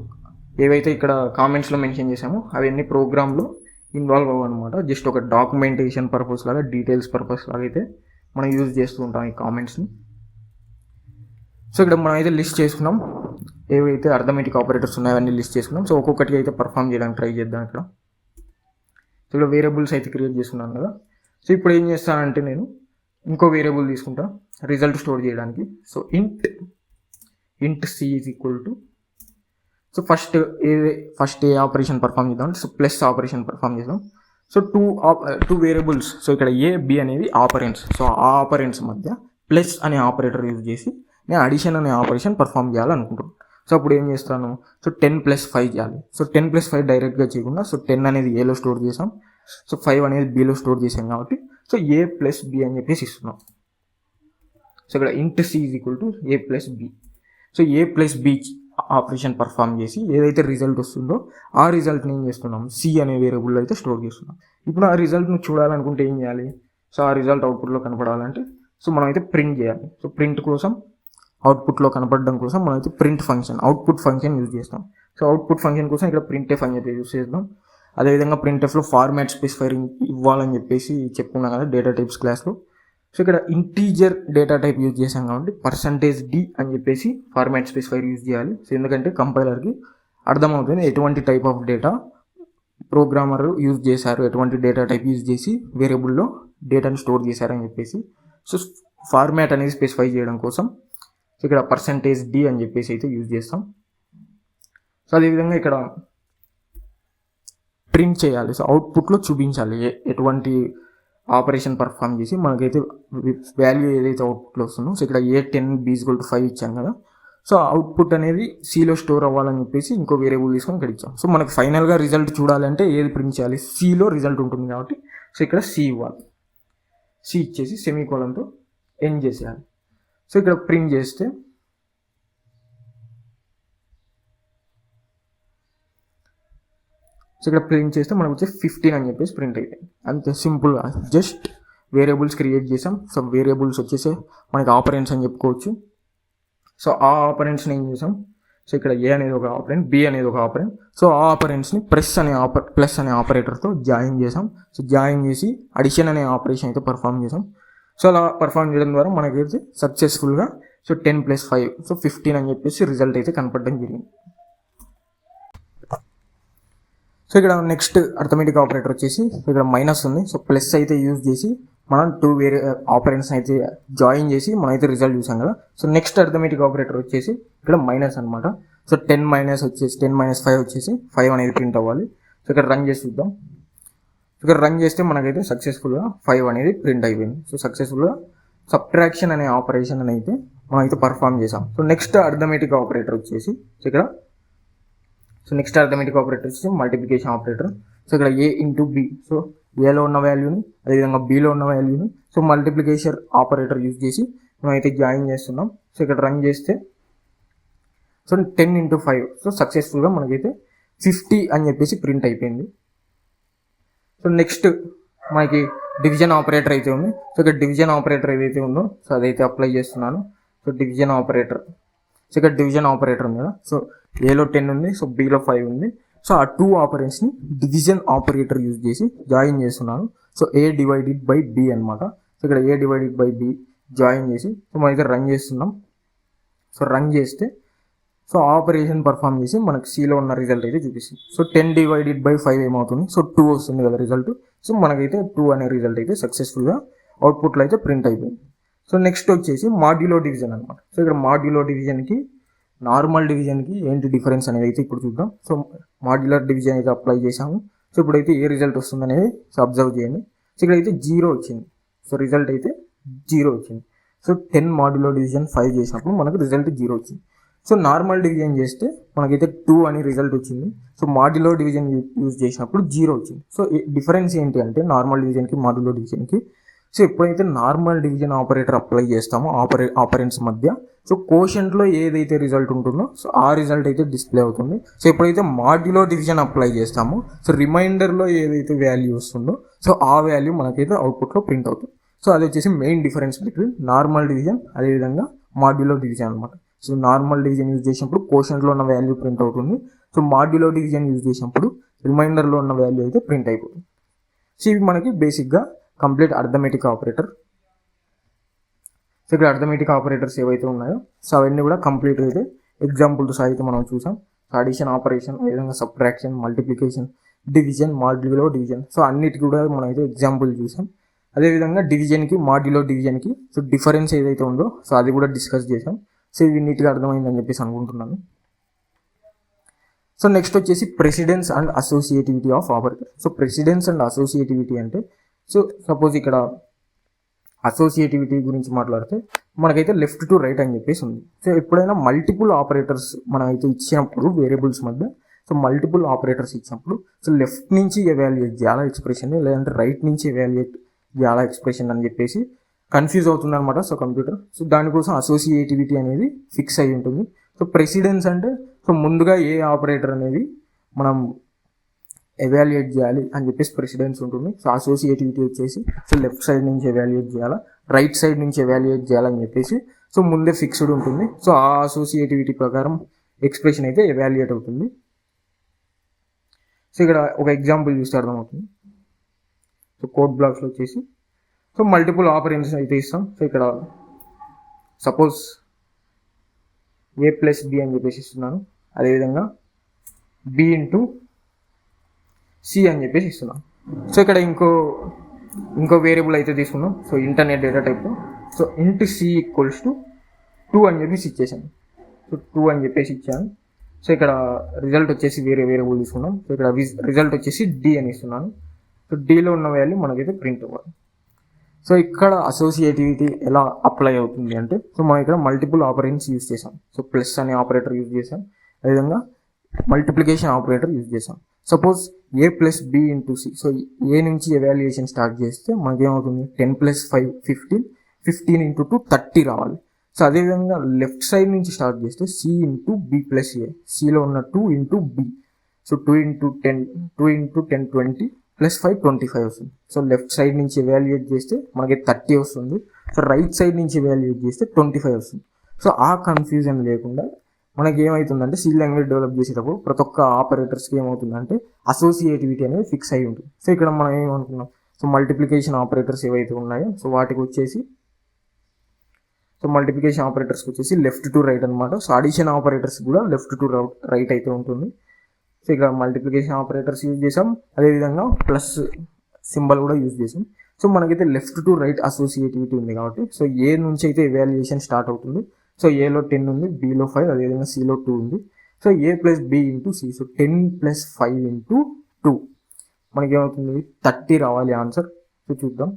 ఏవైతే ఇక్కడ కామెంట్స్లో మెన్షన్ చేసామో అవన్నీ ప్రోగ్రామ్లో ఇన్వాల్వ్ అవ్వవు అనమాట. జస్ట్ ఒక డాక్యుమెంటేషన్ పర్పస్ లాగా, డీటెయిల్స్ పర్పస్ లాగా అయితే మనం యూజ్ చేస్తూ ఉంటాం ఈ కామెంట్స్ని. సో ఇక్కడ మనం అయితే లిస్ట్ చేసుకున్నాం, ఏవైతే అర్థమెటిక్ ఆపరేటర్స్ ఉన్నాయో అవన్నీ లిస్ట్ చేసుకున్నాం. సో ఒక్కొక్కటి అయితే పర్ఫామ్ చేయడానికి ట్రై చేద్దాం ఇక్కడ. సో ఇక్కడ వేరియబుల్స్ అయితే క్రియేట్ చేసుకున్నాను కదా. సో ఇప్పుడు ఏం చేస్తానంటే నేను ఇంకో వేరియబుల్ తీసుకుంటా రిజల్ట్ స్టోర్ చేయడానికి. So int c is equal to, so first a operation perform చేద్దాం. సో ప్లస్ ఆపరేషన్ పర్ఫామ్ చేద్దాం. సో టూ వేరియబుల్స్, సో ఇక్కడ ఏ బి అనేవి ఆపరెంట్స్. సో ఆ ఆపరెంట్స్ మధ్య ప్లస్ అనే ఆపరేటర్ యూజ్ చేసి నేను అడిషన్ అనే ఆపరేషన్ పర్ఫామ్ చేయాలనుకుంటున్నాను. సో అప్పుడు ఏం చేస్తాను, సో 10 + 5 చేయాలి. సో 10 + 5 డైరెక్ట్గా చేయకుండా, సో 10 అనేది ఏలో స్టోర్ చేసాం, సో 5 అనేది బీలో స్టోర్ చేసాం కాబట్టి సో a + b అని చెప్పేసి ఇస్తున్నాం. సో ఇక్కడ int c is equal to a + b. So a + b operation perform చేసి ఏదైతే రిజల్ట్ వస్తుందో ఆ రిజల్ట్ని ఏం చేస్తున్నాం, సి అనే వేరియబుల్లో అయితే స్టోర్ చేస్తున్నాం. ఇప్పుడు ఆ రిజల్ట్ని చూడాలనుకుంటే ఏం చేయాలి, సో ఆ రిజల్ట్ అవుట్పుట్లో కనపడాలంటే సో మనం అయితే ప్రింట్ చేయాలి. సో ప్రింట్ కోసం, అవుట్పుట్లో కనపడడం కోసం మనం అయితే print function, output function use చేస్తాం. సో అవుట్పుట్ ఫంక్షన్ కోసం ఇక్కడ printf అని చెప్పి యూజ్ చేద్దాం. అదేవిధంగా printfలో ఫార్మాట్ స్పెసిఫైర్ ఇవ్వాలని చెప్పేసి చెప్పుకున్నాం కదా డేటా టైప్స్ క్లాస్లో. సో ఇక్కడ ఇంటీజర్ డేటా టైప్ యూజ్ చేసాం కాబట్టి %d అని చెప్పేసి ఫార్మాట్ స్పెసిఫైర్ యూజ్ చేయాలి. సో ఎందుకంటే కంపైలర్కి అర్థమవుతుంది ఎటువంటి type of data programmer use చేశారు, ఎటువంటి డేటా టైప్ యూజ్ చేసి వేరియబుల్లో డేటాని స్టోర్ చేశారని చెప్పేసి. సో ఫార్మాట్ అనేది స్పెసిఫై చేయడం కోసం సో ఇక్కడ %d అని చెప్పేసి అయితే యూజ్ చేస్తాం. సో అదేవిధంగా ఇక్కడ ప్రింట్ చేయాలి. సో అవుట్పుట్లో చూపించాలి ఎటువంటి ఆపరేషన్ పర్ఫామ్ చేసి మనకైతే వాల్యూ ఏదైతే అవుట్పుట్లో వస్తుందో. సో ఇక్కడ a10 b = 5 ఇచ్చాం కదా. సో అవుట్పుట్ అనేది సిలో స్టోర్ అవ్వాలని చెప్పేసి ఇంకో వేరియబుల్ తీసుకొని ఇక్కడ ఇచ్చాం. సో మనకు ఫైనల్గా రిజల్ట్ చూడాలంటే ఏది ప్రింట్ చేయాలి, సిలో రిజల్ట్ ఉంటుంది కాబట్టి సో ఇక్కడ సి ఇవ్వాలి. సి ఇచ్చేసి సెమీకోలన్తో ఎండ్ చేసేయాలి. సో ఇక్కడ ప్రింట్ చేస్తే సో ఇక్కడ ప్రింట్ చేస్తే మనకు వచ్చే 15 అని చెప్పేసి ప్రింట్ అయిపోయింది. అంతే సింపుల్గా జస్ట్ వేరియబుల్స్ క్రియేట్ చేసాం. సో వేరియబుల్స్ వచ్చేసి మనకి ఆపరెంట్స్ అని చెప్పుకోవచ్చు. సో ఆ ఆపరెంట్స్ని ఏం చేసాం, సో ఇక్కడ ఏ అనేది ఒక ఆపరెంట్, బి అనేది ఒక ఆపరెంట్. సో ఆ ఆపరెంట్స్ని ప్లస్ అనే ఆపరేటర్తో జాయిన్ చేసాం. సో జాయిన్ చేసి అడిషన్ అనే ఆపరేషన్ అయితే పర్ఫామ్ చేసాం. సో అలా పర్ఫామ్ చేయడం ద్వారా మనకైతే సక్సెస్ఫుల్గా సో 10 + 5 సో 15 అని చెప్పేసి రిజల్ట్ అయితే కనపడడం జరిగింది. సో ఇక్కడ నెక్స్ట్ అర్థమెటిక్ ఆపరేటర్ వచ్చేసి ఇక్కడ మైనస్ ఉంది. సో ప్లస్ అయితే యూజ్ చేసి మనం 2 వేరే ఆపరెంట్స్ అయితే జాయిన్ చేసి మనం అయితే రిజల్ట్ చూసాం కదా. సో నెక్స్ట్ అర్థమెటిక్ ఆపరేటర్ వచ్చేసి ఇక్కడ మైనస్ అనమాట. సో 10 - వచ్చేసి 10 - 5 వచ్చేసి 5 అనేది ప్రింట్ అవ్వాలి. సో ఇక్కడ రన్ చేసి చూద్దాం. ఇక్కడ రన్ చేస్తే మనకైతే సక్సెస్ఫుల్గా 5 అనేది ప్రింట్ అయిపోయింది. సో సక్సెస్ఫుల్గా సబ్ట్రాక్షన్ అనే ఆపరేషన్ అని అయితే మనం అయితే పర్ఫామ్ చేసాం. సో నెక్స్ట్ అర్థమెటిక్ ఆపరేటర్ వచ్చేసి ఇక్కడ నెక్స్ట్ అర్థమెటిక్ ఆపరేటర్ వచ్చేసి మల్టిప్లికేషన్ ఆపరేటర్. సో ఇక్కడ a × b, సో ఏలో ఉన్న వాల్యూని అదేవిధంగా బీలో ఉన్న వాల్యూని సో మల్టిప్లికేషన్ ఆపరేటర్ యూజ్ చేసి మనం అయితే జాయిన్ చేస్తున్నాం. సో ఇక్కడ రన్ చేస్తే సో 10 × 5 సో సక్సెస్ఫుల్గా మనకైతే 50 అని చెప్పేసి ప్రింట్ అయిపోయింది. సో నెక్స్ట్ మనకి డివిజన్ ఆపరేటర్ అయితే ఉంది. సో ఇక్కడ డివిజన్ ఆపరేటర్ ఏదైతే ఉందో సో అదైతే అప్లై చేస్తున్నాను. సో డివిజన్ ఆపరేటర్, సో ఇక్కడ డివిజన్ ఆపరేటర్ ఉంది కదా. సో ఏలో 10 ఉంది, సో బీలో 5 ఉంది. సో ఆ 2 ఆపరెంట్స్ని డివిజన్ ఆపరేటర్ యూజ్ చేసి జాయిన్ చేస్తున్నాను. సో a/b అనమాట. సో ఇక్కడ a/b జాయిన్ చేసి సో మనం అయితే రన్ చేస్తున్నాం. సో రన్ చేస్తే సో ఆపరేషన్ పర్ఫామ్ చేసి మనకి సిలో ఉన్న రిజల్ట్ అయితే చూపిస్తుంది. సో 10/5 ఏమవుతుంది, సో 2 వస్తుంది కదా రిజల్ట్. సో మనకైతే 2 అనే రిజల్ట్ అయితే సక్సెస్ఫుల్గా అవుట్పుట్లో అయితే ప్రింట్ అయిపోయింది. సో నెక్స్ట్ వచ్చేసి మాడ్యులో డివిజన్ అనమాట. సో ఇక్కడ మాడ్యులో డివిజన్కి నార్మల్ డివిజన్కి ఏంటి డిఫరెన్స్ అనేది అయితే ఇప్పుడు చూద్దాం. సో మాడ్యులర్ డివిజన్ అయితే అప్లై చేసాము. సో ఇప్పుడైతే ఏ రిజల్ట్ వస్తుంది అనేది సో అబ్జర్వ్ చేయండి. సో ఇక్కడైతే 0 వచ్చింది. సో రిజల్ట్ అయితే 0 వచ్చింది. సో 10 మాడ్యులో డివిజన్ 5 చేసినప్పుడు మనకు రిజల్ట్ 0 వచ్చింది. సో నార్మల్ డివిజన్ చేస్తే మనకైతే 2 అని రిజల్ట్ వచ్చింది. సో మాడ్యులో డివిజన్ యూజ్ చేసినప్పుడు 0 వచ్చింది. సో డిఫరెన్స్ ఏంటి అంటే నార్మల్ డివిజన్కి మాడ్యులో డివిజన్కి, సో ఎప్పుడైతే నార్మల్ డివిజన్ ఆపరేటర్ అప్లై చేస్తామో ఆపరెంట్స్ మధ్య, సో కోషంట్లో ఏదైతే రిజల్ట్ ఉంటుందో సో ఆ రిజల్ట్ అయితే డిస్ప్లే అవుతుంది. సో ఎప్పుడైతే మాడ్యులో డివిజన్ అప్లై చేస్తామో సో రిమైండర్లో ఏదైతే వాల్యూ వస్తుందో సో ఆ వాల్యూ మనకైతే అవుట్పుట్లో ప్రింట్ అవుతుంది. సో అది వచ్చేసి main difference between normal division అదేవిధంగా మాడ్యులో డివిజన్ అనమాట. సో నార్మల్ డివిజన్ యూజ్ చేసినప్పుడు కోషంట్లో ఉన్న వాల్యూ ప్రింట్ అవుతుంది. సో మాడ్యులో డివిజన్ యూజ్ చేసినప్పుడు రిమైండర్లో ఉన్న వాల్యూ అయితే ప్రింట్ అయిపోతుంది. సో ఇవి మనకి బేసిక్గా కంప్లీట్ అర్థమెటిక్ ఆపరేటర్. సో ఇక్కడ అర్థమెటిక్ ఆపరేటర్స్ ఏవైతే ఉన్నాయో సో అవన్నీ కూడా కంప్లీట్ అయితే ఎగ్జాంపుల్తో సహితం మనం చూసాం. అడిషన్ ఆపరేషన్, అదేవిధంగా subtraction, multiplication, division, modulo division, so అన్నిటికీ కూడా మనం అయితే ఎగ్జాంపుల్ చూసాం. అదేవిధంగా డివిజన్కి మాడ్యులో డివిజన్కి సో డిఫరెన్స్ ఏదైతే ఉందో సో అది కూడా డిస్కస్ చేసాం. సో ఇవి నీట్గా అర్థమైందని చెప్పేసి అనుకుంటున్నాను. సో నెక్స్ట్ వచ్చేసి precedence and associativity of operator. So precedence and associativity అంటే, సో సపోజ్ ఇక్కడ అసోసియేటివిటీ గురించి మాట్లాడితే మనకైతే లెఫ్ట్ టు రైట్ అని చెప్పేసి ఉంది. సో ఎప్పుడైనా మల్టిపుల్ ఆపరేటర్స్ మనం అయితే ఇచ్చినప్పుడు వేరియబుల్స్ మధ్య, సో మల్టిపుల్ ఆపరేటర్స్ ఇచ్చినప్పుడు సో లెఫ్ట్ నుంచి ఎవాల్యుయేట్ చేయాలా ఎక్స్ప్రెషన్, లేదంటే రైట్ నుంచి ఎవాల్యుయేట్ చేయాలా ఎక్స్ప్రెషన్ అని చెప్పేసి కన్ఫ్యూజ్ అవుతుంది అనమాట సో కంప్యూటర్. సో దానికోసం అసోసియేటివిటీ అనేది ఫిక్స్ అయి ఉంటుంది. సో ప్రెసిడెన్స్ అంటే సో ముందుగా ఏ ఆపరేటర్ అనేది మనం ఎవాల్యుయేట్ చేయాలి అని చెప్పేసి ప్రెసిడెన్స్ ఉంటుంది. సో అసోసియేటివిటీ వచ్చేసి సో లెఫ్ట్ సైడ్ నుంచి ఎవాల్యుయేట్ చేయాలా, రైట్ సైడ్ నుంచి ఎవాల్యుయేట్ చేయాలని చెప్పేసి సో ముందే ఫిక్స్డ్ ఉంటుంది. సో ఆ అసోసియేటివిటీ ప్రకారం ఎక్స్ప్రెషన్ అయితే ఎవాల్యుయేట్ అవుతుంది. సో ఇక్కడ ఒక ఎగ్జాంపుల్ చూస్తే అర్థమవుతుంది. సో కోడ్ బ్లాక్స్లో వచ్చేసి సో మల్టిపుల్ ఆపరెంట్స్ అయితే ఇస్తాం. సో ఇక్కడ సపోజ్ a+b అని చెప్పేసి ఇస్తున్నాను, అదేవిధంగా b ఇంటూ c అని చెప్పేసి ఇస్తున్నాం. సో ఇక్కడ ఇంకో వేరియబుల్ అయితే తీసుకున్నాం. సో ఇంటర్నెట్ డేటా టైప్లో so into c equals to 2 అని చెప్పేసి ఇచ్చేసాను. సో 2 అని చెప్పేసి ఇచ్చాను. సో ఇక్కడ రిజల్ట్ వచ్చేసి వేరే వేరియబుల్ తీసుకున్నాం. సో ఇక్కడ రిజల్ట్ వచ్చేసి d అని ఇస్తున్నాను. సో dలో ఉన్న వాల్యూ మనకైతే ప్రింట్ అవ్వాలి. సో ఇక్కడ అసోసియేటివిటీ ఎలా అప్లై అవుతుంది అంటే, సో మనం ఇక్కడ మల్టిపుల్ ఆపరెంట్స్ యూజ్ చేసాం. సో ప్లస్ అనే ఆపరేటర్ యూజ్ చేసాం, అదేవిధంగా మల్టిప్లికేషన్ ఆపరేటర్ యూజ్ చేసాం. Suppose a+b into c, so A నుంచి ఎవాల్యుయేషన్ స్టార్ట్ చేస్తే మనకేమవుతుంది 10 + 5 15, 15 ఇంటూ 2 30 రావాలి. సో అదేవిధంగా లెఫ్ట్ సైడ్ నుంచి స్టార్ట్ చేస్తే c ఇంటూ b+a, cలో ఉన్న 2 ఇంటూ b, సో 2 ఇంటూ 10 20 +5 25 వస్తుంది. సో లెఫ్ట్ సైడ్ నుంచి ఎవాల్యుయేట్ చేస్తే మనకి 30 వస్తుంది. సో రైట్ సైడ్ నుంచి ఎవాల్యుయేట్ చేస్తే 25 వస్తుంది. సో ఆ కన్ఫ్యూజన్ లేకుండా మనకి ఏమవుతుందంటే సి లాంగ్వేజ్ డెవలప్ చేసేటప్పుడు ప్రతి ఒక్క ఆపరేటర్స్కి ఏమవుతుందంటే అసోసియేటివిటీ అనేది ఫిక్స్ అయి ఉంటుంది. సో ఇక్కడ మనం ఏమనుకున్నాం, సో మల్టిప్లికేషన్ ఆపరేటర్స్ ఏవైతే ఉన్నాయో సో వాటికి వచ్చేసి సో మల్టిప్లికేషన్ ఆపరేటర్స్కి వచ్చేసి లెఫ్ట్ టు రైట్ అనమాట. సో అడిషన్ ఆపరేటర్స్ కూడా లెఫ్ట్ టు రైట్ అయితే ఉంటుంది. సో ఇక్కడ మల్టిప్లికేషన్ ఆపరేటర్స్ యూజ్ చేసాం, అదేవిధంగా ప్లస్ సింబల్ కూడా యూజ్ చేసాం. సో మనకైతే లెఫ్ట్ టు రైట్ అసోసియేటివిటీ ఉంది కాబట్టి సో ఏ నుంచి అయితే ఎవాల్యుయేషన్ స్టార్ట్ అవుతుంది. సో ఏలో 10 ఉంది, బిలో 5, అదేవిధంగా సిలో 2 ఉంది. So a+b into c, so 10 + 5 into 2 మనకి ఏమవుతుంది 30 రావాలి ఆన్సర్. సో చూద్దాం.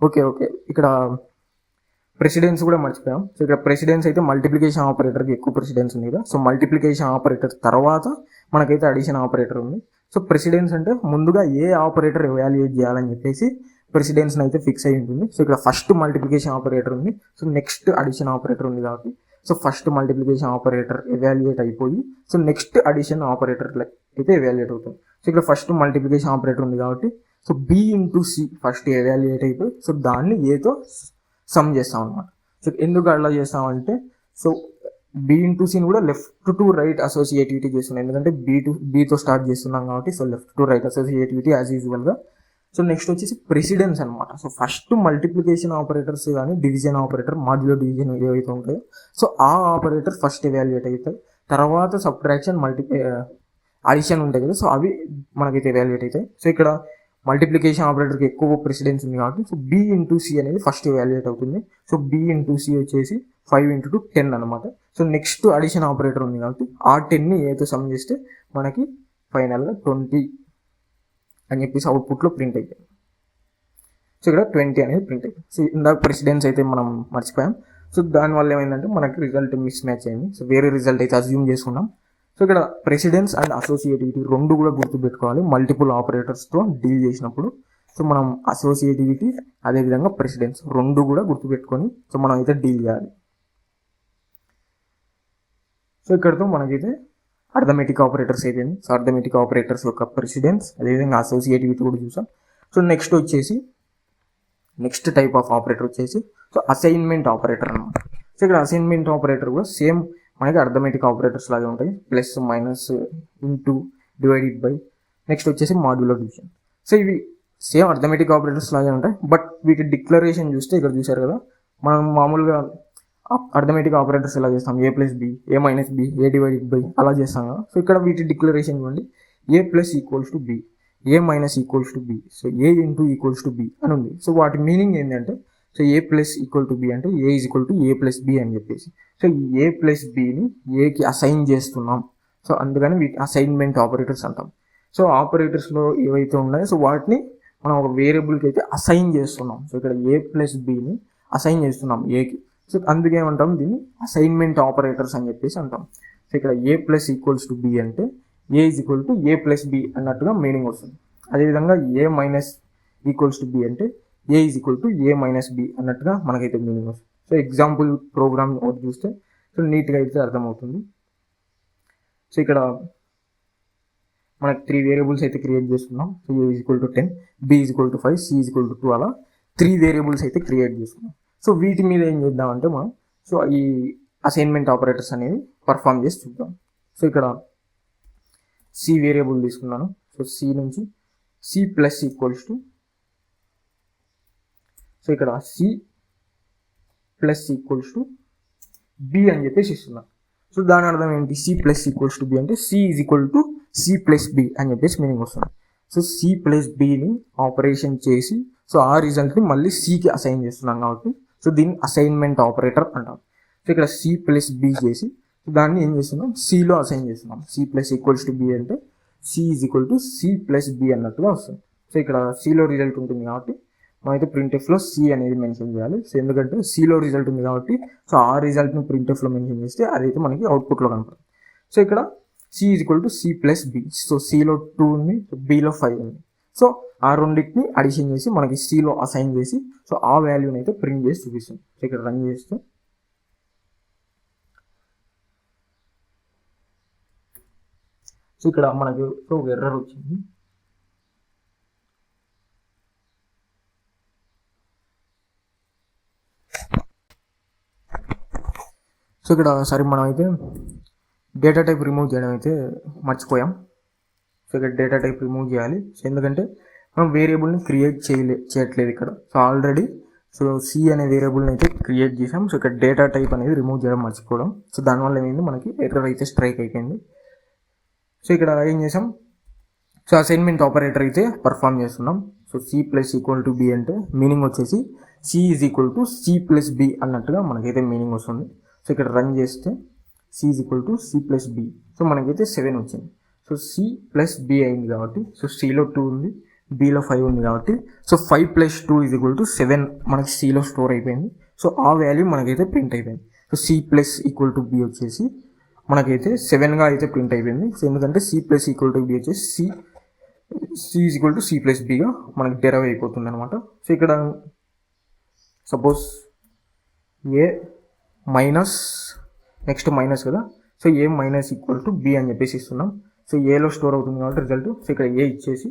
ఓకే ఇక్కడ ప్రెసిడెన్స్ కూడా మర్చిపోయాం. సో ఇక్కడ ప్రెసిడెన్స్ అయితే మల్టిప్లికేషన్ ఆపరేటర్కి ఎక్కువ ప్రెసిడెన్స్ ఉంది కదా. సో మల్టిప్లికేషన్ ఆపరేటర్ తర్వాత మనకైతే అడిషన్ ఆపరేటర్ ఉంది. సో ప్రెసిడెన్స్ అంటే ముందుగా ఏ ఆపరేటర్ ఎవాల్యుయేట్ చేయాలని చెప్పేసి ప్రెసిడెన్స్ని అయితే ఫిక్స్ అయి ఉంటుంది. సో ఇక్కడ ఫస్ట్ మల్టిప్లికేషన్ ఆపరేటర్ ఉంది, సో నెక్స్ట్ అడిషన్ ఆపరేటర్ ఉంది కాబట్టి so first multiplication operator evaluate అయిపోయి సో నెక్స్ట్ అడిషన్ ఆపరేటర్ అయితే ఎవాల్యుయేట్ అవుతుంది. సో ఇక్కడ ఫస్ట్ మల్టిప్లికేషన్ ఆపరేటర్ ఉంది కాబట్టి so b into c first evaluate అయిపోయి సో దాన్ని ఏతో సమ్ చేస్తాం అనమాట. సో ఎందుకు అలా చేస్తామంటే సో b ఇంటూ సిని కూడా లెఫ్ట్ టు రైట్ అసోసియేటివిటీ చేస్తున్నాం, ఎందుకంటే బీతో స్టార్ట్ చేస్తున్నాం కాబట్టి so left to right associativity as యూజువల్గా. సో నెక్స్ట్ వచ్చేసి ప్రెసిడెన్స్ అనమాట. సో ఫస్ట్ మల్టిప్లికేషన్ ఆపరేటర్స్ కానీ డివిజన్ ఆపరేటర్, మాడ్యులో డివిజన్ ఏవైతే ఉంటాయో సో ఆ ఆపరేటర్ ఫస్ట్ ఎవాల్యుయేట్ అవుతాయి. తర్వాత సబ్ట్రాక్షన్, అడిషన్ ఉంటాయి కదా, సో అవి మనకైతే ఎవాల్యుయేట్ అవుతాయి. సో ఇక్కడ మల్టిప్లికేషన్ ఆపరేటర్కి ఎక్కువ ప్రెసిడెన్స్ ఉంది కాబట్టి సో b ఇంటూ c అనేది ఫస్ట్ ఎవాల్యుయేట్ అవుతుంది. సో b ఇంటూ c వచ్చేసి 5 ఇంటూ 2 10 అనమాట. సో నెక్స్ట్ అడిషన్ ఆపరేటర్ ఉంది కాబట్టి ఆ 10ని ఏతో సమ్ చేస్తే మనకి ఫైనల్గా 20 అని చెప్పేసి అవుట్పుట్లో ప్రింట్ అవుతుంది. సో ఇక్కడ 20 అనేది ప్రింట్ అయిపోయింది. సో ఇందాక ప్రెసిడెన్స్ అయితే మనం మర్చిపోయాం. సో దానివల్ల ఏమైందంటే మనకి రిజల్ట్ మిస్ మ్యాచ్ అయింది. సో వేరే రిజల్ట్ అయితే అజ్యూమ్ చేసుకున్నాం. సో ఇక్కడ ప్రెసిడెన్స్ అండ్ అసోసియేటివిటీ రెండు కూడా గుర్తుపెట్టుకోవాలి మల్టిపుల్ ఆపరేటర్స్తో డీల్ చేసినప్పుడు. సో మనం అసోసియేటివిటీ అదేవిధంగా ప్రెసిడెన్స్ రెండు కూడా గుర్తుపెట్టుకొని సో మనం అయితే డీల్ చేయాలి. సో ఇక్కడతో మనకైతే అర్థమెటిక్ ఆపరేటర్స్ అయిపోయింది. సో అర్థమెటిక్ ఆపరేటర్స్ యొక్క ప్రెసిడెన్స్ అదేవిధంగా అసోసియేటివిటీ కూడా చూసాం. సో నెక్స్ట్ వచ్చేసి నెక్స్ట్ టైప్ ఆఫ్ ఆపరేటర్ వచ్చేసి సో అసైన్మెంట్ ఆపరేటర్ అనమాట. సో ఇక్కడ అసైన్మెంట్ ఆపరేటర్ కూడా సేమ్ మనకి అర్థమెటిక్ ఆపరేటర్స్ లాగే ఉంటాయి. Plus minus into divided by next వచ్చేసి మాడ్యులర్ డివిజన్. సో ఇవి సేమ్ అర్థమెటిక్ ఆపరేటర్స్ లాగే ఉంటాయి. బట్ వీటి డిక్లరేషన్ చూస్తే ఇక్కడ చూసారు కదా, మనం మామూలుగా అర్థమెటిక్ ఆపరేటర్స్ ఎలా చేస్తాం, A plus B, A minus B, A divided by అలా చేస్తాం కదా. సో ఇక్కడ వీటి డిక్లరేషన్ ఇవ్వండి, A plus equals to B, A minus equals to B, so A into equals to B అని ఉంది. సో వాటి మీనింగ్ ఏంటంటే so A plus equal to B అంటే A is equal to A plus B అని చెప్పేసి. So A plus బిని ఏకి assign చేస్తున్నాం. So అందుకని వీటి అసైన్మెంట్ ఆపరేటర్స్ అంటాం. సో ఆపరేటర్స్లో ఏవైతే ఉన్నాయో సో వాటిని మనం ఒక వేరియబుల్కి అయితే అసైన్ చేస్తున్నాం. సో ఇక్కడ ఏ ప్లస్ బిని అసైన్ చేస్తున్నాం ఏకి. సో అందుకే ఏమంటాం దీన్ని అసైన్మెంట్ ఆపరేటర్స్ అని చెప్పేసి అంటాం. సో ఇక్కడ A plus equals to B అంటే A is equal to A plus B అన్నట్టుగా మీనింగ్ వస్తుంది. అదేవిధంగా A minus equals to B అంటే A is equal to A minus B అన్నట్టుగా మనకైతే మీనింగ్ వస్తుంది. సో ఎగ్జాంపుల్ ప్రోగ్రామ్ ఒకటి చూస్తే సో నీట్గా అయితే అర్థమవుతుంది. సో ఇక్కడ మనకి 3 వేరియబుల్స్ అయితే క్రియేట్ చేసుకున్నాం. So A is equal to 10, b is equal to 5, c is equal to 2 అలా 3 వేరియబుల్స్ అయితే క్రియేట్ చేసుకున్నాం. సో వీటి మీద ఏం చేద్దామంటే మనం సో ఈ అసైన్మెంట్ ఆపరేటర్స్ అనేవి పర్ఫామ్ చేసి చూద్దాం. సో ఇక్కడ సి వేరియబుల్ తీసుకున్నాను. సో సి నుంచి C plus equals to so ఇక్కడ C plus equals to B అని చెప్పేసి ఇస్తున్నాను. సో దాని అర్థం ఏంటి, C plus equals to B అంటే C is equal to C plus B అని చెప్పేసి మీనింగ్ వస్తుంది. సో సి ప్లస్ బిని ఆపరేషన్ చేసి సో ఆ రిజల్ట్ని మళ్ళీ సికి అసైన్ చేస్తున్నాం కాబట్టి సో దీన్ని అసైన్మెంట్ ఆపరేటర్ అంటాం. సో ఇక్కడ సి ప్లస్ బి చేసి దాన్ని ఏం చేస్తున్నాం, సిలో అసైన్ చేస్తున్నాం. C plus equals to B అంటే C is equal to C plus B అన్నట్టుగా వస్తుంది. సో ఇక్కడ సిలో రిజల్ట్ ఉంటుంది కాబట్టి మనమైతే ప్రింట్ఎఫ్లో సి అనేది మెన్షన్ చేయాలి. సో ఎందుకంటే సిలో రిజల్ట్ ఉంది కాబట్టి సో ఆ రిజల్ట్ని ప్రింట్ఎఫ్లో మెన్షన్ చేస్తే అదైతే మనకి అవుట్పుట్లో కనపడుతుంది. సో ఇక్కడ C is equal to C plus B. So సిలో 2 ఉంది, బిలో 5 ఉంది. సో ఆ రెండింటిని అడిషన్ చేసి మనకి సిలో అసైన్ చేసి సో ఆ వాల్యూని అయితే ప్రింట్ చేసి చూపిస్తుంది. సో ఇక్కడ రన్ చేస్తే సో ఇక్కడ మనకి ఒక ఎర్రర్ వచ్చింది. సో ఇక్కడ సరే మనం అయితే డేటా టైప్ రిమూవ్ చేయడం అయితే మర్చిపోయాం. సో ఇక్కడ డేటా టైప్ రిమూవ్ చేయాలి. సో ఎందుకంటే మనం వేరియబుల్ని క్రియేట్ చేయట్లేదు ఇక్కడ. సో ఆల్రెడీ సో సి అనే వేరియబుల్ని అయితే క్రియేట్ చేసాం. సో ఇక్కడ డేటా టైప్ అనేది రిమూవ్ చేయడం మర్చిపోవడం. సో దానివల్ల ఏమైంది, మనకి ఎర్రర్ అయితే స్ట్రైక్ అయిపోయింది. సో ఇక్కడ ఏం చేసాం, సో అసైన్మెంట్ ఆపరేటర్ అయితే పర్ఫామ్ చేస్తున్నాం. So C plus equal to B అంటే మీనింగ్ వచ్చేసి C is equal to C plus B అన్నట్టుగా మనకైతే మీనింగ్ వస్తుంది. సో ఇక్కడ రన్ చేస్తే c is equal to C plus B. So మనకైతే 7 వచ్చింది. సో సి ప్లస్ బి అయింది కాబట్టి సో సిలో 2 ఉంది, బిలో 5 ఉంది కాబట్టి so 5 plus 2 is equal to 7 మనకి సిలో స్టోర్ అయిపోయింది. సో ఆ వాల్యూ మనకైతే ప్రింట్ అయిపోయింది. So C plus equal to B వచ్చేసి మనకైతే 7గా అయితే ప్రింట్ అయిపోయింది. సో ఎందుకంటే C plus equal to B వచ్చేసి C is equal to C plus బిగా మనకి డెరైవ్ అయిపోతుంది అనమాట. సో ఇక్కడ suppose A minus next minus కదా, so A minus equal to B అని చెప్పేసి ఇస్తున్నాం. సో ఏలో స్టోర్ అవుతుంది కాబట్టి రిజల్ట్. సో ఇక్కడ ఏ ఇచ్చేసి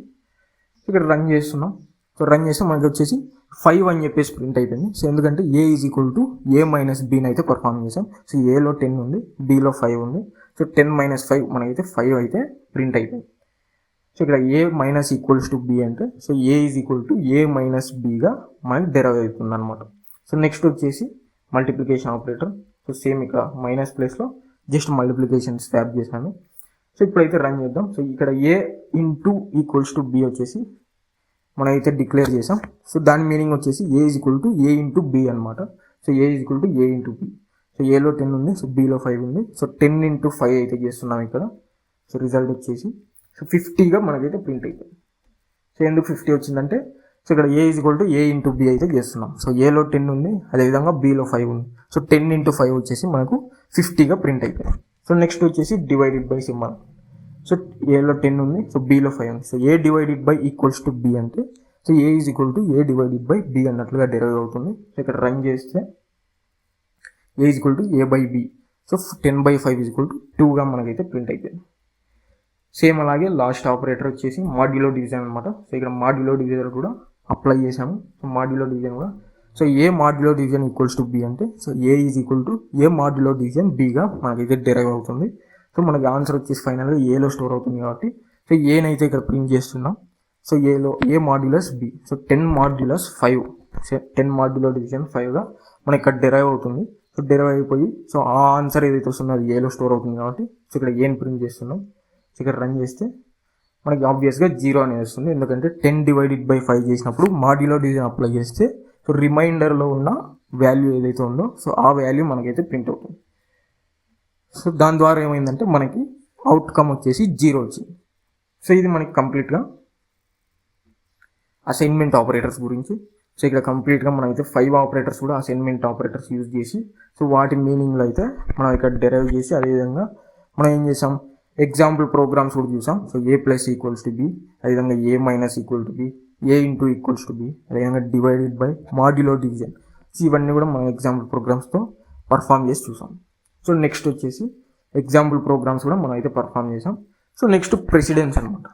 ఇక్కడ రన్ చేస్తున్నాం. సో రన్ చేస్తే మనకి వచ్చేసి 5 అని చెప్పేసి ప్రింట్ అయిపోయింది. సో ఎందుకంటే A is equal to A minus బిని అయితే పర్ఫామ్ చేసాం. సో ఏలో 10 ఉంది, బిలో 5 ఉంది. సో 10 మైనస్ 5 మనకైతే 5 అయితే ప్రింట్ అయిపోయింది. సో ఇక్కడ A minus equals to B అంటే so A is equal to A minus బిగా మనకి డెరైవ్ అవుతుంది అనమాట. సో నెక్స్ట్ వచ్చేసి మల్టిప్లికేషన్ ఆపరేటర్. సో సేమ్ ఇక్కడ మైనస్ ప్లేస్లో జస్ట్ మల్టిప్లికేషన్ స్వాప్ చేశాను. సో ఇప్పుడైతే రన్ చేద్దాం. సో ఇక్కడ A into equals to B వచ్చేసి మనం అయితే డిక్లేర్ చేసాం. సో దాని మీనింగ్ వచ్చేసి A is equal to A into B అనమాట. So A is equal to A into b. So ఏలో 10 ఉంది, సో బిలో 5 ఉంది. సో 10 ఇంటూ 5 అయితే చేస్తున్నాం ఇక్కడ. సో రిజల్ట్ వచ్చేసి సో 50గా మనకైతే ప్రింట్ అయిపోయింది. సో ఎందుకు 50 వచ్చిందంటే సో ఇక్కడ A is equal to A into B అయితే చేస్తున్నాం. సో ఏలో 10 ఉంది, అదేవిధంగా బిలో 5 ఉంది. సో 10 ఇంటూ 5 వచ్చేసి మనకు 50గా ప్రింట్ అయిపోయింది. సో నెక్స్ట్ వచ్చేసి డివైడెడ్ బై సింబల్. సో ఏలో 10 ఉంది, సో బిలో 5 ఉంది. So A divided by equals to B అంటే so A is equal to A divided by B అన్నట్లుగా డెరైవ్ అవుతుంది. సో ఇక్కడ రన్ చేస్తే A is equal to A by B. So 10/5 is equal to 2గా మనకైతే print అయిపోయింది. Same అలాగే last operator వచ్చేసి మాడ్యులో డివిజన్ అనమాట. సో ఇక్కడ మాడ్యులో డివిజన్ కూడా అప్లై చేసాము. సో మాడ్యులో డివిజన్ కూడా so A modulo division equals to B అంటే so A is equal to A modulo division బిగా మనకైతే డెరైవ్ అవుతుంది. సో మనకి ఆన్సర్ వచ్చేసి ఫైనల్గా ఏలో స్టోర్ అవుతుంది కాబట్టి సో ఏనైతే ఇక్కడ ప్రింట్ చేస్తున్నాం. సో ఏలో A modulus B. So 10 modulus 5, 10 modulo division 5గా మనకి ఇక్కడ డెరైవ్ అవుతుంది. సో డెరైవ్ అయిపోయి సో ఆ ఆన్సర్ ఏదైతే వస్తుందో అది ఏలో స్టోర్ అవుతుంది కాబట్టి సో ఇక్కడ ఏని ప్రింట్ చేస్తున్నాం. సో ఇక్కడ రన్ చేస్తే మనకి ఆబ్వియస్గా 0 అనేది వస్తుంది. ఎందుకంటే 10/5 చేసినప్పుడు మాడ్యులో డివిజన్ అప్లై చేస్తే సో రిమైండర్లో ఉన్న వాల్యూ ఏదైతే ఉందో సో ఆ వాల్యూ మనకైతే ప్రింట్ అవుతుంది. సో దాని ద్వారా ఏమైందంటే మనకి అవుట్కమ్ వచ్చేసి 0 వచ్చింది. సో ఇది మనకి కంప్లీట్గా అసైన్మెంట్ ఆపరేటర్స్ గురించి. సో ఇక్కడ కంప్లీట్గా మనం అయితే 5 ఆపరేటర్స్ కూడా అసైన్మెంట్ ఆపరేటర్స్ యూజ్ చేసి సో వాటి మీనింగ్లో అయితే మనం ఇక్కడ డెరైవ్ చేసి అదేవిధంగా మనం ఏం చేసాం ఎగ్జాంపుల్ ప్రోగ్రామ్స్ కూడా చూసాం. So A plus equals to B, అదేవిధంగా A minus equal to B, A into equals to B, అదేవిధంగా divided by modulo division. So ఇవన్నీ కూడా మనం ఎగ్జాంపుల్ ప్రోగ్రామ్స్తో పర్ఫామ్ చేసి చూసాం. సో నెక్స్ట్ వచ్చేసి ఎగ్జాంపుల్ ప్రోగ్రామ్స్ కూడా మనం అయితే పర్ఫామ్ చేసాం. సో నెక్స్ట్ ప్రెసిడెన్స్ అనమాట.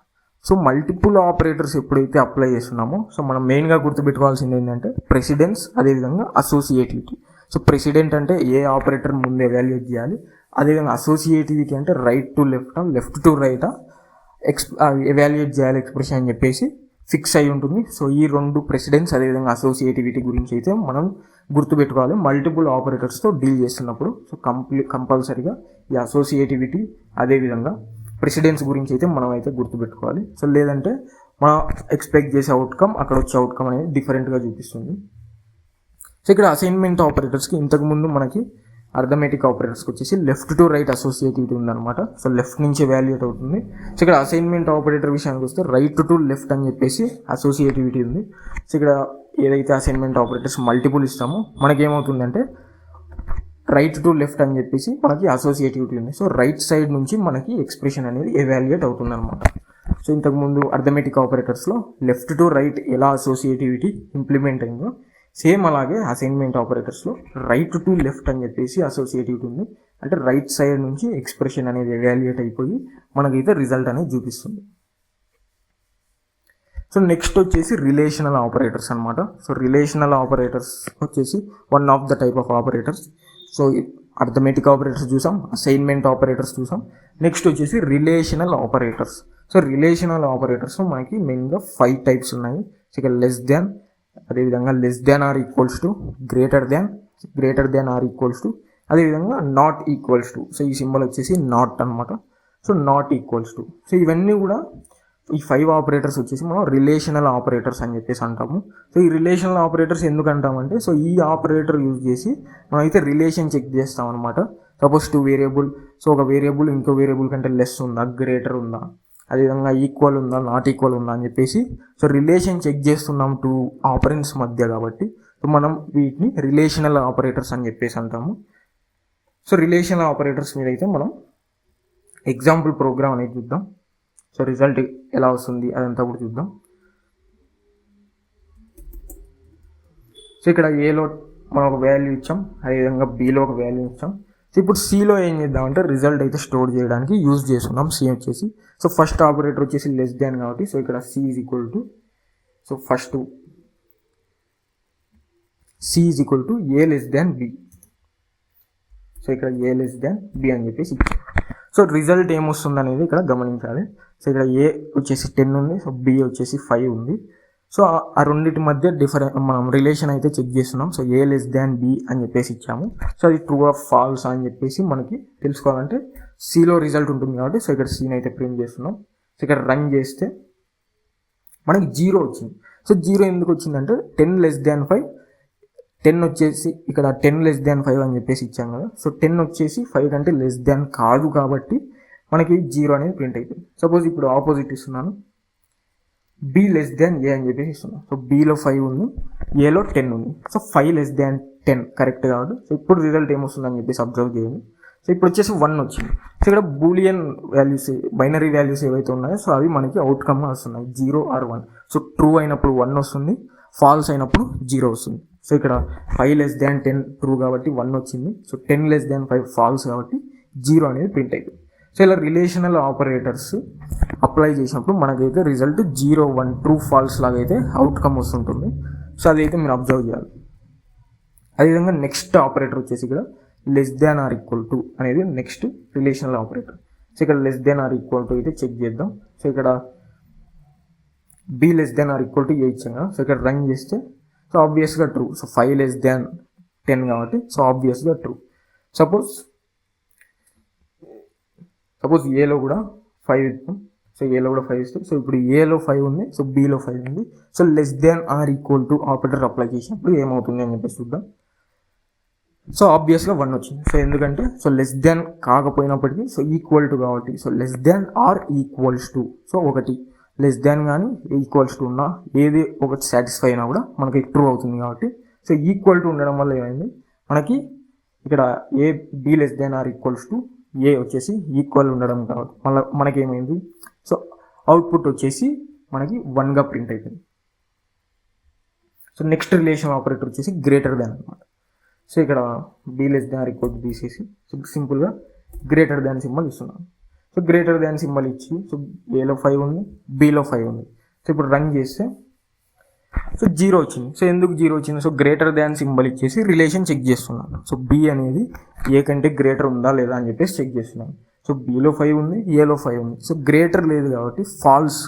సో మల్టిపుల్ ఆపరేటర్స్ ఎప్పుడైతే అప్లై చేస్తున్నామో సో మనం మెయిన్గా గుర్తుపెట్టుకోవాల్సింది ఏంటంటే ప్రెసిడెన్స్, అదేవిధంగా అసోసియేటివిటీ. సో ప్రెసిడెంట్ అంటే ఏ ఆపరేటర్ ముందు ఎవాల్యుయేట్ చేయాలి, అదేవిధంగా అసోసియేటివిటీ అంటే రైట్ టు లెఫ్టా, లెఫ్ట్ టు రైటా ఎవాల్యుయేట్ చేయాలి ఎక్స్ప్రెషన్ అని చెప్పేసి ఫిక్స్ అయి ఉంటుంది. సో ఈ 2 ప్రెసిడెన్స్ అదేవిధంగా అసోసియేటివిటీ గురించి అయితే మనం గుర్తుపెట్టుకోవాలి మల్టిపుల్ ఆపరేటర్స్తో డీల్ చేస్తున్నప్పుడు. సో కంపల్సరీగా ఈ అసోసియేటివిటీ అదేవిధంగా ప్రెసిడెన్స్ గురించి అయితే మనం అయితే గుర్తుపెట్టుకోవాలి. సో లేదంటే మనం ఎక్స్పెక్ట్ చేసే అవుట్కమ్ అక్కడ వచ్చే అవుట్కమ్ అనేది డిఫరెంట్గా చూపిస్తుంది. సో ఇక్కడ అసైన్మెంట్ ఆపరేటర్స్కి ఇంతకుముందు మనకి అర్థమెటిక్ ఆపరేటర్స్కి వచ్చేసి లెఫ్ట్ టు రైట్ అసోసియేటివిటీ ఉందన్నమాట. సో లెఫ్ట్ నుంచి వాల్యుయేట్ అవుతుంది. సో ఇక్కడ అసైన్మెంట్ ఆపరేటర్ విషయానికి వస్తే రైట్ టు లెఫ్ట్ అని చెప్పేసి అసోసియేటివిటీ ఉంది. సో ఇక్కడ ఏదైతే అసైన్మెంట్ ఆపరేటర్స్ మల్టిపుల్ ఇస్తామో మనకేమవుతుందంటే రైట్ టు లెఫ్ట్ అని చెప్పేసి మనకి అసోసియేటివిటీ ఉంది. సో రైట్ సైడ్ నుంచి మనకి ఎక్స్ప్రెషన్ అనేది ఎవాల్యుయేట్ అవుతుంది అనమాట. సో ఇంతకుముందు అర్థమెటిక్ ఆపరేటర్స్లో లెఫ్ట్ టు రైట్ ఎలా అసోసియేటివిటీ ఇంప్లిమెంట్ అయిందో సేమ్ అలాగే అసైన్మెంట్ ఆపరేటర్స్లో రైట్ టు లెఫ్ట్ అని చెప్పేసి అసోసియేటివిటీ ఉంది. అంటే రైట్ సైడ్ నుంచి ఎక్స్ప్రెషన్ అనేది ఎవాల్యుయేట్ అయిపోయి మనకైతే రిజల్ట్ అనేది చూపిస్తుంది. సో నెక్స్ట్ వచ్చేసి రిలేషనల్ ఆపరేటర్స్ అనమాట. సో రిలేషనల్ ఆపరేటర్స్ వచ్చేసి one of the type of operators. So arithmetic operators చూసాం, అసైన్మెంట్ ఆపరేటర్స్ చూసాం. నెక్స్ట్ వచ్చేసి relational operators. So relational operators మనకి మెయిన్గా 5 టైప్స్ ఉన్నాయి. సో ఇక లెస్ దాన్, అదేవిధంగా less than or equals to, greater than or equals to, అదేవిధంగా not equals to. So ఈ సింబల్ వచ్చేసి నాట్ అనమాట. So not equals to. So ఇవన్నీ కూడా ఈ 5 ఆపరేటర్స్ వచ్చేసి మనం రిలేషనల్ ఆపరేటర్స్ అని చెప్పేసి అంటాము. సో ఈ రిలేషనల్ ఆపరేటర్స్ ఎందుకు అంటామంటే సో ఈ ఆపరేటర్ యూజ్ చేసి మనం అయితే రిలేషన్ చెక్ చేస్తాం అనమాట. సపోజ్ 2 వేరియబుల్, సో ఒక వేరియబుల్ ఇంకో వేరియబుల్ కంటే లెస్ ఉందా, గ్రేటర్ ఉందా, అదేవిధంగా ఈక్వల్ ఉందా, నాట్ ఈక్వల్ ఉందా అని చెప్పేసి సో రిలేషన్ చెక్ చేస్తున్నాం 2 ఆపరెంట్స్ మధ్య కాబట్టి సో మనం వీటిని రిలేషనల్ ఆపరేటర్స్ అని చెప్పేసి అంటాము. సో రిలేషనల్ ఆపరేటర్స్ మీద అయితే మనం ఎగ్జాంపుల్ ప్రోగ్రామ్ అనేది చూద్దాం. సో రిజల్ట్ ఎలా వస్తుంది అదంతా కూడా చూద్దాం. సో ఇక్కడ ఏలో మనం ఒక వాల్యూ ఇచ్చాం, అదేవిధంగా బిలో ఒక వాల్యూ ఇచ్చాం. సో ఇప్పుడు సిలో ఏం చేద్దామంటే రిజల్ట్ అయితే స్టోర్ చేయడానికి యూజ్ చేస్తున్నాం. సి వచ్చేసి సో ఫస్ట్ ఆపరేటర్ వచ్చేసి లెస్ దాన్ కాబట్టి సో ఇక్కడ C is equal to, so first c is equal to a less than b. So ఇక్కడ ఏ లెస్ దాన్ బి అని చెప్పేసి ఇచ్చాం. సో రిజల్ట్ ఏమొస్తుంది అనేది ఇక్కడ గమనించాలి. సో ఇక్కడ ఏ వచ్చేసి 10 ఉంది, సో బి వచ్చేసి 5 ఉంది. సో ఆ రెండింటి మధ్య మనం రిలేషన్ అయితే చెక్ చేస్తున్నాం. సో ఏ లెస్ దాన్ బి అని చెప్పేసి ఇచ్చాము. సో అది ట్రూ ఆఫ్ ఫాల్స్ అని చెప్పేసి మనకి తెలుసుకోవాలంటే సిలో రిజల్ట్ ఉంటుంది కాబట్టి సో ఇక్కడ సీని అయితే ప్రింట్ చేస్తున్నాం. సో ఇక్కడ రన్ చేస్తే మనకి 0 వచ్చింది. సో 0 ఎందుకు వచ్చిందంటే 10 లెస్ దాన్ 5, 10 వచ్చేసి ఇక్కడ 10 లెస్ దాన్ 5 అని చెప్పేసి ఇచ్చాం కదా. సో 10 వచ్చేసి 5 కంటే లెస్ దాన్ కాదు కాబట్టి మనకి 0 అనేది ప్రింట్ అయిపోయింది. సపోజ్ ఇప్పుడు ఆపోజిట్ ఇస్తున్నాను, బి లెస్ దాన్ ఏ అని చెప్పేసి ఇస్తున్నాం. సో బీలో 5 ఉంది, ఏలో 10 ఉంది. సో 5 లెస్ దాన్ 10 కరెక్ట్ కాబట్టి సో ఇప్పుడు రిజల్ట్ ఏమొస్తుందని చెప్పేసి అబ్జర్వ్ చేయండి. సో ఇప్పుడు వచ్చేసి 1 వచ్చింది. సో ఇక్కడ బూలియన్ వాల్యూస్, బైనరీ వాల్యూస్ ఏవైతే ఉన్నాయో సో అవి మనకి అవుట్కమ్ వస్తున్నాయి 0 or 1. సో ట్రూ అయినప్పుడు 1 వస్తుంది, ఫాల్స్ అయినప్పుడు 0 వస్తుంది. సో ఇక్కడ 5 లెస్ దాన్ 10 ట్రూ కాబట్టి 1 వచ్చింది. సో 10 లెస్ దాన్ 5 ఫాల్స్ కాబట్టి 0 అనేది ప్రింట్ అయిపోయింది. సో ఇలా రిలేషనల్ ఆపరేటర్స్ అప్లై చేసినప్పుడు మనకైతే రిజల్ట్ 0, 1 ట్రూ ఫాల్స్ లాగా అయితే అవుట్కమ్ వస్తుంటుంది. సో అదైతే మీరు అబ్జర్వ్ చేయాలి. అదేవిధంగా నెక్స్ట్ ఆపరేటర్ వచ్చేసి ఇక్కడ less than or equal to అనేది నెక్స్ట్ రిలేషనల్ ఆపరేటర్. సో ఇక్కడ less than or equal to అయితే చెక్ చేద్దాం. సో ఇక్కడ B less than or equal to A ఇచ్చాం కదా. సో ఇక్కడ రన్ చేస్తే సో ఆబ్వియస్గా ట్రూ. సో 5 లెస్ దాన్ 10 కాబట్టి సో ఆబ్వియస్గా ట్రూ. సపోజ్ ఏలో కూడా 5 ఇస్తాం. సో ఏలో కూడా 5 ఇస్తాం. సో ఇప్పుడు ఏలో 5 ఉంది, సో బీలో 5 ఉంది. So less than or equal to operator apply చేసినప్పుడు ఏమవుతుంది అని చెప్పేసి చూద్దాం. సో ఆబ్వియస్గా 1 వచ్చింది. సో ఎందుకంటే సో లెస్ దాన్ కాకపోయినప్పటికీ సో ఈక్వల్ టు కాబట్టి so less than or equals to so 1 less than కానీ ఈక్వల్స్ టు ఉన్నా ఏది ఒకటి సాటిస్ఫై అయినా కూడా మనకి ట్రూ అవుతుంది కాబట్టి సో ఈక్వల్ టు ఉండడం వల్ల ఏమైంది మనకి ఇక్కడ ఏ B less than or equals to A వచ్చేసి ఈక్వల్ ఉండడం కాబట్టి మళ్ళీ మనకి ఏమైంది సో అవుట్పుట్ వచ్చేసి మనకి 1గా ప్రింట్ అయిపోయింది. సో నెక్స్ట్ రిలేషన్ ఆపరేటర్ వచ్చేసి గ్రేటర్ దాన్ అనమాట. సో ఇక్కడ B less than or equal to తీసేసి సో సింపుల్గా గ్రేటర్ దాన్ సింబల్ ఇస్తున్నాను. సో గ్రేటర్ దాన్ సింబల్ ఇచ్చి సో ఏలో 5 ఉంది, బీలో 5 ఉంది. సో ఇప్పుడు రన్ చేస్తే సో 0 వచ్చింది. సో ఎందుకు 0 వచ్చింది? సో గ్రేటర్ దాన్ సింబల్ ఇచ్చేసి రిలేషన్ చెక్ చేస్తున్నాను. సో బి అనేది ఏ కంటే గ్రేటర్ ఉందా లేదా అని చెప్పేసి చెక్ చేస్తున్నాను. సో బీలో 5 ఉంది, ఏలో 5 ఉంది. సో గ్రేటర్ లేదు కాబట్టి ఫాల్స్.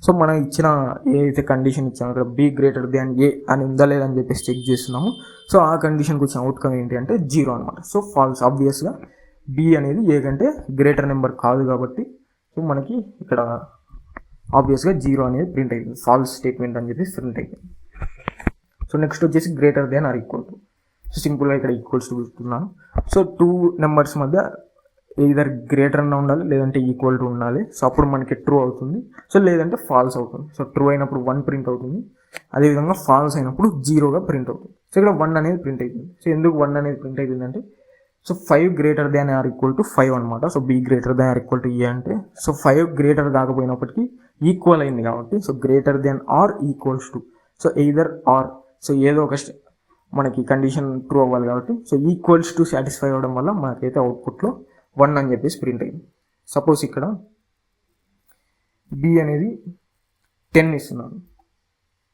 సో మనం ఇచ్చిన ఏదైతే కండిషన్ ఇచ్చామో ఇక్కడ బి గ్రేటర్ దాన్ ఏ అని ఉందా లేదా అని చెప్పేసి చెక్ చేస్తున్నాము. సో ఆ కండిషన్కి వచ్చిన అవుట్కమ్ ఏంటి అంటే 0 అనమాట. So false. ఆబ్వియస్గా బి అనేది ఏ కంటే గ్రేటర్ నెంబర్ కాదు కాబట్టి సో మనకి ఇక్కడ ఆబ్వియస్గా 0 అనేది ప్రింట్ అయింది. ఫాల్స్ స్టేట్మెంట్ అని చెప్పేసి ప్రింట్ అయింది. సో నెక్స్ట్ వచ్చేసి greater than or equal to. So సింపుల్గా ఇక్కడ ఈక్వల్స్ టు చూస్తున్నాను. సో 2 నెంబర్స్ మధ్య ఇదర్ గ్రేటర్ అన్న ఉండాలి లేదంటే ఈక్వల్ టు ఉండాలి. సో అప్పుడు మనకి ట్రూ అవుతుంది. సో లేదంటే ఫాల్స్ అవుతుంది. సో ట్రూ అయినప్పుడు 1 ప్రింట్ అవుతుంది, అదేవిధంగా ఫాల్స్ అయినప్పుడు 0గా ప్రింట్ అవుతుంది. సో ఇక్కడ 1 అనేది ప్రింట్ అయిపోయింది. సో ఎందుకు 1 అనేది ప్రింట్ అయిపోయిందంటే so 5 greater than or equal to 5 అనమాట. So B greater than or equal to A అంటే సో 5 గ్రేటర్ కాకపోయినప్పటికీ ఈక్వల్ అయింది కాబట్టి so greater than or equals to so either or so ఏదో ఒక మనకి కండిషన్ ట్రూ అవ్వాలి కాబట్టి సో ఈక్వల్స్ టు సాటిస్ఫై అవ్వడం వల్ల మనకైతే అవుట్పుట్లో 1 అని చెప్పేసి ప్రింట్ అయింది. సపోజ్ ఇక్కడ బి అనేది 10 ఇస్తున్నాను.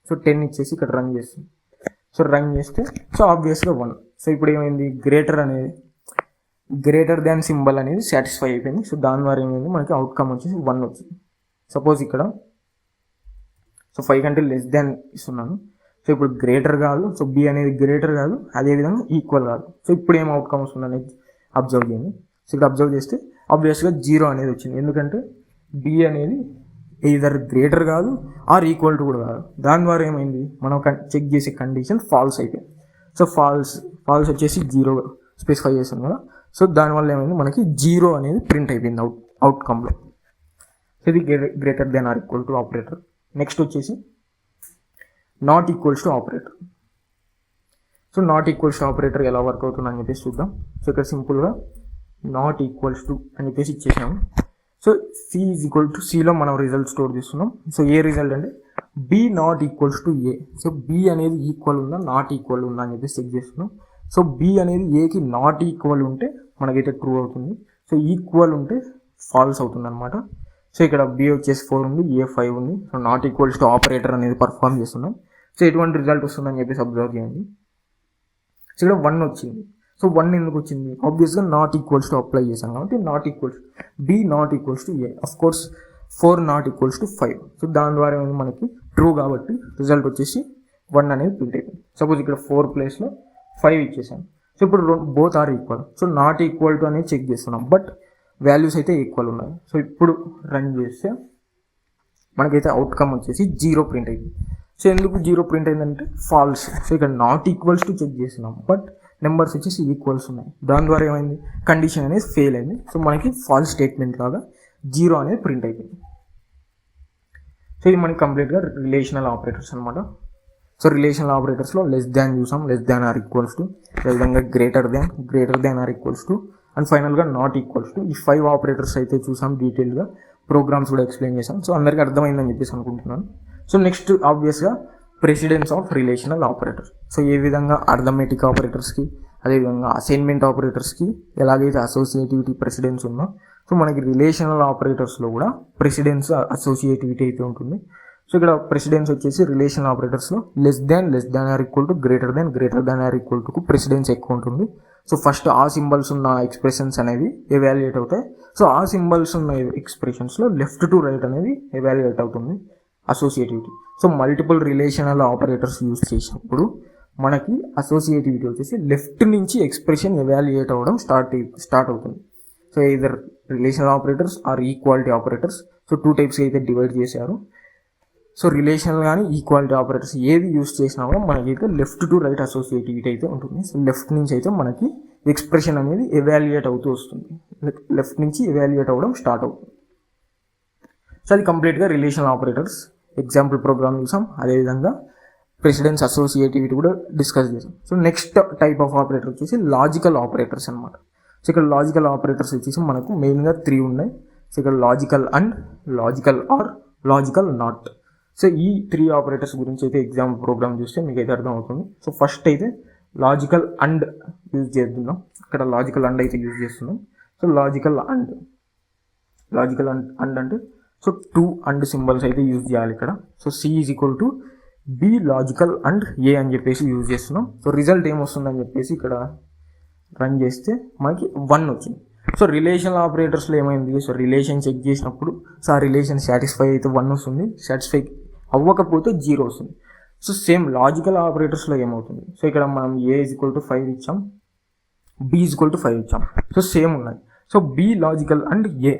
సో 10 ఇచ్చేసి ఇక్కడ రన్ చేస్తుంది. సో రన్ చేస్తే సో ఆబ్వియస్గా 1. సో ఇప్పుడు ఏమైంది గ్రేటర్ దాన్ సింబల్ అనేది సాటిస్ఫై అయిపోయింది. సో దాని ద్వారా ఏమైంది మనకి అవుట్కమ్ వచ్చేసి 1 వచ్చింది. సపోజ్ ఇక్కడ సో 5 కంటే లెస్ దాన్ ఇస్తున్నాను. సో ఇప్పుడు గ్రేటర్ కాదు, సో బి అనేది గ్రేటర్ కాదు, అదేవిధంగా ఈక్వల్ కాదు. సో ఇప్పుడు ఏం అవుట్కమ్ వస్తుంది అనేది అబ్జర్వ్ చేయండి. సో ఇక్కడ అబ్జర్వ్ చేస్తే ఆబ్వియస్గా 0 అనేది వచ్చింది. ఎందుకంటే బి అనేది ఈదర్ గ్రేటర్ కాదు ఆర్ ఈక్వల్ టు కూడా కాదు. దాని ద్వారా ఏమైంది మనం చెక్ చేసే కండిషన్ ఫాల్స్ అయిపోయింది. సో ఫాల్స్ వచ్చేసి 0 స్పెసిఫై చేస్తాం కదా. సో దానివల్ల ఏమైంది మనకి 0 అనేది ప్రింట్ అయిపోయింది అవుట్కమ్లో. సో ఇది greater than or equal to operator. Next వచ్చేసి not equals to operator. So not equals to operator ఎలా వర్క్ అవుతుంది అని చెప్పేసి చూద్దాం. సో ఇక్కడ సింపుల్గా నాట్ ఈక్వల్స్ టు అని చెప్పేసి ఇచ్చేసాము. So C is equal to సిలో మనం రిజల్ట్ స్టోర్ చేస్తున్నాం. సో ఏ రిజల్ట్ అంటే B not equals to A. So B అనేది ఈక్వల్ ఉందా నాట్ ఈక్వల్ ఉందా అని చెప్పేసి చెక్ చేస్తున్నాం. సో బి అనేది ఏకి నాట్ ఈక్వల్ ఉంటే మనకైతే ట్రూ అవుతుంది. సో ఈక్వల్ ఉంటే ఫాల్స్ అవుతుంది అనమాట. సో ఇక్కడ బి వచ్చేసి 4 ఉంది, ఏ 5 ఉంది. So not equals to operator అనేది పర్ఫామ్ చేస్తున్నాం. సో ఎటువంటి రిజల్ట్ వస్తుందని చెప్పేసి అబ్జర్వ్ చేయండి. సో ఇక్కడ 1 వచ్చింది. సో 1 ఎందుకు వచ్చింది? ఆబ్వియస్గా నాట్ ఈక్వల్స్ టు అప్లై చేశాం కాబట్టి not equals b not equals to a. Of course 4 not equals to 5. So దాని ద్వారా ఏమైంది మనకి ట్రూ కాబట్టి రిజల్ట్ వచ్చేసి 1 అనేది ప్రింట్ అయిపోయింది. సపోజ్ ఇక్కడ 4 ప్లేస్లో 5 ఇచ్చేసాను. సో ఇప్పుడు both are equal. So not equal to అనేది చెక్ చేస్తున్నాం, బట్ వాల్యూస్ అయితే ఈక్వల్ ఉన్నాయి. సో ఇప్పుడు రన్ చేస్తే మనకైతే అవుట్కమ్ వచ్చేసి 0 ప్రింట్ అయింది. సో ఎందుకు 0 ప్రింట్ అయిందంటే ఫాల్స్. సో ఇక్కడ నాట్ ఈక్వల్స్ టు చెక్ చేస్తున్నాం, బట్ నెంబర్స్ వచ్చేసి ఈక్వల్స్ ఉన్నాయి. దాని ద్వారా ఏమైంది కండిషన్ అనేది ఫెయిల్ అయింది. సో మనకి ఫాల్స్ స్టేట్మెంట్ లాగా 0 అనేది ప్రింట్ అయిపోయింది. సో సో ఇది మనకి కంప్లీట్గా రిలేషనల్ ఆపరేటర్స్ అనమాట. సో రిలేషనల్ ఆపరేటర్స్లో లెస్ దాన్ చూసాం, less than or equals to, అదేవిధంగా greater than or equals to, and ఫైనల్గా నాట్ ఈక్వల్స్ టు. ఈ 5 ఆపరేటర్స్ అయితే చూసాం డీటెయిల్గా, ప్రోగ్రామ్స్ కూడా ఎక్స్ప్లెయిన్ చేసాం. సో అందరికీ అర్థమైందని చెప్పేసి అనుకుంటున్నాను. సో నెక్స్ట్ ఆబ్వియస్గా precedence of relational operator. So ఏ విధంగా అర్థమెటిక్ ఆపరేటర్స్కి, అదేవిధంగా అసైన్మెంట్ ఆపరేటర్స్కి ఎలాగైతే అసోసియేటివిటీ ప్రెసిడెన్స్ ఉందో, సో మనకి రిలేషనల్ ఆపరేటర్స్లో కూడా ప్రెసిడెన్స్ అసోసియేటివిటీ అయితే ఉంటుంది. సో ఇక్కడ ప్రెసిడెన్స్ వచ్చేసి రిలేషనల్ ఆపరేటర్స్లో less than or equal to, greater than or equal to precedence ఎక్కువ ఉంటుంది. సో ఫస్ట్ ఆ సింబల్స్ ఉన్న ఎక్స్ప్రెషన్స్ అనేవి ఎవాల్యుయేట్ అవుతాయి. సో ఆ సింబల్స్ ఉన్న ఎక్స్ప్రెషన్స్లో లెఫ్ట్ టు రైట్ అనేది ఎవాల్యుయేట్ అవుతుంది associativity. So multiple relational operators use చేసినప్పుడు మనకి అసోసియేటివిటీ వచ్చేసి లెఫ్ట్ నుంచి ఎక్స్ప్రెషన్ ఎవాల్యుయేట్ అవ్వడం స్టార్ట్ అవుతుంది. So either relational operators or equality operators. So 2 types అయితే డివైడ్ చేశారు. సో రిలేషనల్ కానీ ఈక్వాలిటీ ఆపరేటర్స్ ఏది యూజ్ చేసినా కూడా మనకైతే లెఫ్ట్ టు రైట్ అసోసియేటివిటీ అయితే ఉంటుంది. సో లెఫ్ట్ నుంచి అయితే మనకి ఎక్స్ప్రెషన్ అనేది ఎవాల్యుయేట్ అవుతూ వస్తుంది, లెఫ్ట్ నుంచి ఎవాల్యుయేట్ అవ్వడం స్టార్ట్ అవుతుంది. సో అది కంప్లీట్గా రిలేషనల్ ఆపరేటర్స్ ఎగ్జాంపుల్ ప్రోగ్రామ్ చూసాం. అదేవిధంగా ప్రెసిడెన్స్ అసోసియేటివిటీ కూడా డిస్కస్ చేసాం. So next type of operator వచ్చేసి లాజికల్ ఆపరేటర్స్ అనమాట. సో ఇక్కడ లాజికల్ ఆపరేటర్స్ వచ్చేసి మనకు మెయిన్గా 3 ఉన్నాయి. సో ఇక్కడ logical and, logical are, logical not. So ఈ 3 ఆపరేటర్స్ గురించి అయితే ఎగ్జాంపుల్ ప్రోగ్రామ్ చూస్తే మీకు అయితే అర్థం అవుతుంది. సో ఫస్ట్ అయితే లాజికల్ అండ్ యూజ్ చేస్తున్నాం. ఇక్కడ లాజికల్ అండ్ అయితే యూజ్ చేస్తున్నాం. సో లాజికల్ అండ్ అంటే సో 2 అండ్ సింబల్స్ అయితే యూజ్ చేయాలి ఇక్కడ. So C is equal to B logical and A అని చెప్పేసి యూజ్ చేస్తున్నాం. సో రిజల్ట్ ఏమొస్తుందని చెప్పేసి ఇక్కడ రన్ చేస్తే మనకి 1 వచ్చింది. సో రిలేషనల్ ఆపరేటర్స్లో ఏమైంది, సో రిలేషన్ చెక్ చేసినప్పుడు సో ఆ రిలేషన్ సాటిస్ఫై అయితే 1 వస్తుంది, సాటిస్ఫై అవ్వకపోతే 0 వస్తుంది. సో సేమ్ లాజికల్ ఆపరేటర్స్లో ఏమవుతుంది, సో ఇక్కడ మనం A ఈజ్ ఈక్వల్ టు 5 ఇచ్చాం, B ఈజ్ ఈక్వల్ టు 5 ఇచ్చాం. సో సేమ్ ఉన్నాయి. So B logical and A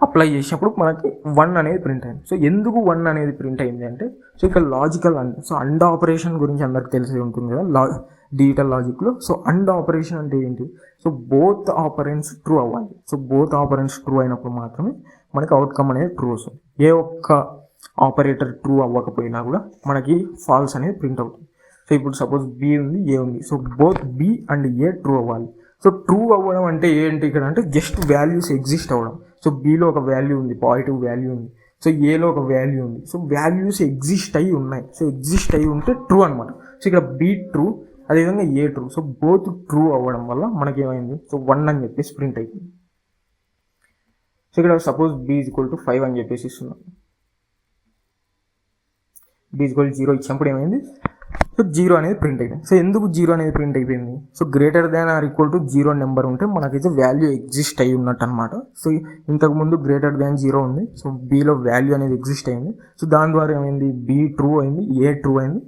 apply చేసినప్పుడు మనకి 1 అనేది ప్రింట్ అయింది. సో ఎందుకు 1 అనేది ప్రింట్ అయింది అంటే, సో ఇక్కడ logical and, so and operation గురించి అందరికి తెలిసి ఉంటుంది కదా డిజిటల్ లాజిక్లో. సో అండ్ ఆపరేషన్ అంటే ఏంటి, సో బోత్ ఆపరెంట్స్ ట్రూ అవ్వాలి. సో బోత్ ఆపరెంట్స్ ట్రూ అయినప్పుడు మాత్రమే మనకి అవుట్కమ్ అనేది ట్రూ వస్తుంది. ఏ ఒక్క ఆపరేటర్ ట్రూ అవ్వకపోయినా కూడా మనకి ఫాల్స్ అనేది ప్రింట్ అవుతుంది. సో ఇప్పుడు సపోజ్ B ఉంది, A ఉంది. So both B and A true అవ్వాలి. సో ట్రూ అవ్వడం అంటే ఏంటి ఇక్కడ అంటే జస్ట్ వాల్యూస్ ఎగ్జిస్ట్ అవ్వడం. సో Bలో ఒక వాల్యూ ఉంది, పాజిటివ్ వాల్యూ ఉంది. సో Aలో ఒక వాల్యూ ఉంది. సో వాల్యూస్ ఎగ్జిస్ట్ అయ్యి ఉన్నాయి. సో ఎగ్జిస్ట్ అయ్యి ఉంటే ట్రూ అనమాట. సో ఇక్కడ B ట్రూ, అదేవిధంగా A true. So both true అవ్వడం వల్ల మనకేమైంది, సో 1 అని చెప్పేసి ప్రింట్ అయిపోయింది. సో ఇక్కడ suppose B is equal to 5 అని చెప్పేసి ఇస్తున్నాం. B ఈజ్ ఈక్వల్ టు 0 ఇచ్చినప్పుడు ఏమైంది, సో 0 అనేది ప్రింట్ అయిపోయింది. సో ఎందుకు 0 అనేది ప్రింట్ అయిపోయింది, so greater than or equal to 0 number ఉంటే మనకైతే వాల్యూ ఎగ్జిస్ట్ అయ్యి ఉన్నట్టు అనమాట. సో ఇంతకుముందు గ్రేటర్ దాన్ 0 ఉంది. సో Bలో వాల్యూ అనేది ఎగ్జిస్ట్ అయింది. సో దాని ద్వారా ఏమైంది, B ట్రూ అయింది, A ట్రూ అయింది.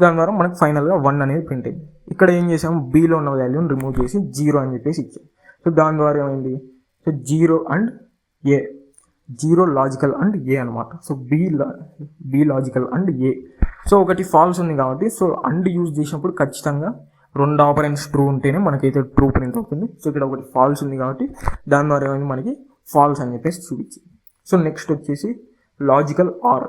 దాని ద్వారా మనకు ఫైనల్గా 1 అనేది ప్రింట్ అయింది. ఇక్కడ ఏం చేసాము, Bలో ఉన్న వాల్యూని రిమూవ్ చేసి 0 అని చెప్పేసి ఇచ్చాం. సో దాని ద్వారా ఏమైంది, so 0 and A, 0 logical and A అనమాట. So B logical and A. So ఒకటి ఫాల్స్ ఉంది కాబట్టి సో అండ్ యూజ్ చేసినప్పుడు ఖచ్చితంగా 2 ఆపరెంట్స్ ట్రూ ఉంటేనే మనకైతే ట్రూ ప్రింట్ అవుతుంది. సో ఇక్కడ ఒకటి ఫాల్స్ ఉంది కాబట్టి దాని ద్వారా ఏమైంది, మనకి ఫాల్స్ అని చెప్పేసి చూపించింది. సో నెక్స్ట్ వచ్చేసి లాజికల్ ఆర్.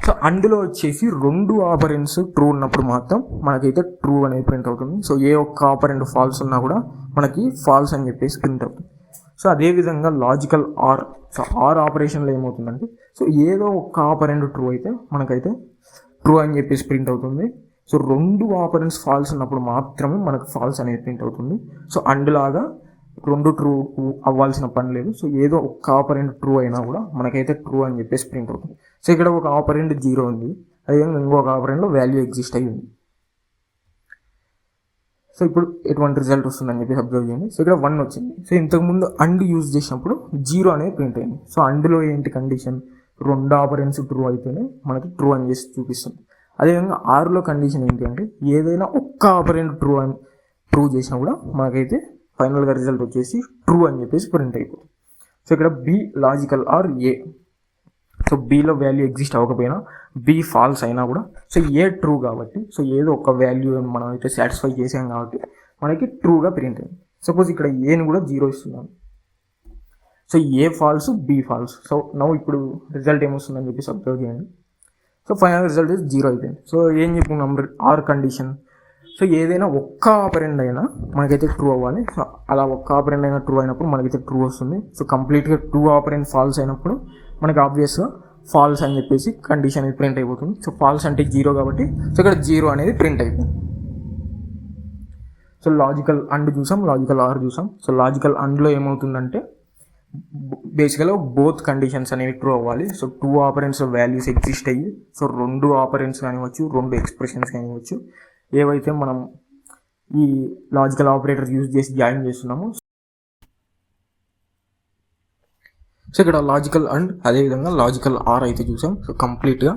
సో అందులో వచ్చేసి 2 ఆపరెంట్స్ ట్రూ ఉన్నప్పుడు మాత్రం మనకైతే ట్రూ అనేది ప్రింట్ అవుతుంది. సో ఏ ఒక్క ఆపరెంట్ ఫాల్స్ ఉన్నా కూడా మనకి ఫాల్స్ అని చెప్పేసి ప్రింట్ అవుతుంది. సో అదేవిధంగా లాజికల్ ఆర్. సో ఆర్ ఆపరేషన్లో ఏమవుతుందంటే, సో ఏదో ఒక్క ఆపరెంట్ ట్రూ అయితే మనకైతే ట్రూ అని చెప్పేసి ప్రింట్ అవుతుంది. సో 2 ఆపరెంట్స్ ఫాల్స్ ఉన్నప్పుడు మాత్రమే మనకు ఫాల్స్ అనేది ప్రింట్ అవుతుంది. సో అండ్ లాగా 2 ట్రూ అవ్వాల్సిన పని లేదు. సో ఏదో ఒక్క ఆపరెంట్ ట్రూ అయినా కూడా మనకైతే ట్రూ అని చెప్పేసి ప్రింట్ అవుతుంది. సో ఇక్కడ ఒక ఆపరెంట్ 0 ఉంది, అదేవిధంగా ఇంకొక ఆపరెంట్లో వాల్యూ ఎగ్జిస్ట్ అయ్యి ఉంది. సో ఇప్పుడు ఎటువంటి రిజల్ట్ వస్తుందని చెప్పేసి అబ్జర్వ్ చేయండి. సో ఇక్కడ 1 వచ్చింది. సో ఇంతకుముందు అండ్ యూజ్ చేసినప్పుడు 0 అనేది ప్రింట్ అయింది. సో అండ్లో ఏంటి కండిషన్, 2 ఆపరెంట్స్ ట్రూ అయితేనే మనకి ట్రూ అని చేసి చూపిస్తుంది. అదేవిధంగా ఆర్లో కండిషన్ ఏంటి అంటే, ఏదైనా ఒక్క ఆపరెంట్ ట్రూ చేసినా కూడా మనకైతే ఫైనల్గా రిజల్ట్ వచ్చేసి ట్రూ అని చెప్పేసి ప్రింట్ అయిపోతుంది. సో ఇక్కడ B logical or A. So Bలో వాల్యూ ఎగ్జిస్ట్ అవ్వకపోయినా, B ఫాల్స్ అయినా కూడా సో A ట్రూ కాబట్టి, సో ఏదో ఒక వాల్యూ మనం అయితే సాటిస్ఫై చేసాం కాబట్టి మనకి ట్రూగా ప్రింట్ అయింది. సపోజ్ ఇక్కడ Aని కూడా 0 ఇస్తున్నాను. So a false b false. So now ఇప్పుడు రిజల్ట్ ఏమొస్తుందని చెప్పేసి అబ్జర్వ్ చేయండి. సో ఫైనల్ రిజల్ట్ ఇస్ 0 అయిపోయింది. సో ఏం చెప్పుకున్నాం, ఆర్ కండిషన్. సో ఏదైనా ఒక్క ఆపరెండ్ అయినా మనకైతే ట్రూ అవ్వాలి. సో అలా ఒక్క ఆపరెండ్ అయినా ట్రూ అయినప్పుడు మనకైతే ట్రూ వస్తుంది. సో కంప్లీట్గా 2 ఆపరెండ్ ఫాల్స్ అయినప్పుడు మనకి ఆబ్వియస్గా ఫాల్స్ అని చెప్పేసి కండిషన్ అనేది ప్రింట్ అయిపోతుంది. సో ఫాల్స్ అంటే 0 కాబట్టి సో ఇక్కడ 0 అనేది ప్రింట్ అయిపోయింది. సో లాజికల్ అండ్ చూసాం, లాజికల్ ఆర్ చూసాం. సో లాజికల్ అండ్లో ఏమవుతుందంటే బేసికల్గా బోత్ కండిషన్స్ అనేవి ట్రూ అవ్వాలి. సో 2 ఆపరెంట్స్ వాల్యూస్ ఎగ్జిస్ట్ అయ్యి, సో 2 ఆపరెంట్స్ కానివ్వచ్చు, 2 ఎక్స్ప్రెషన్స్ కానివ్వచ్చు, ఏవైతే మనం ఈ లాజికల్ ఆపరేటర్ యూజ్ చేసి జాయిన్ చేస్తున్నామో. సో ఇక్కడ లాజికల్ అండ్ అదేవిధంగా లాజికల్ ఆర్ అయితే చూసాం. సో కంప్లీట్గా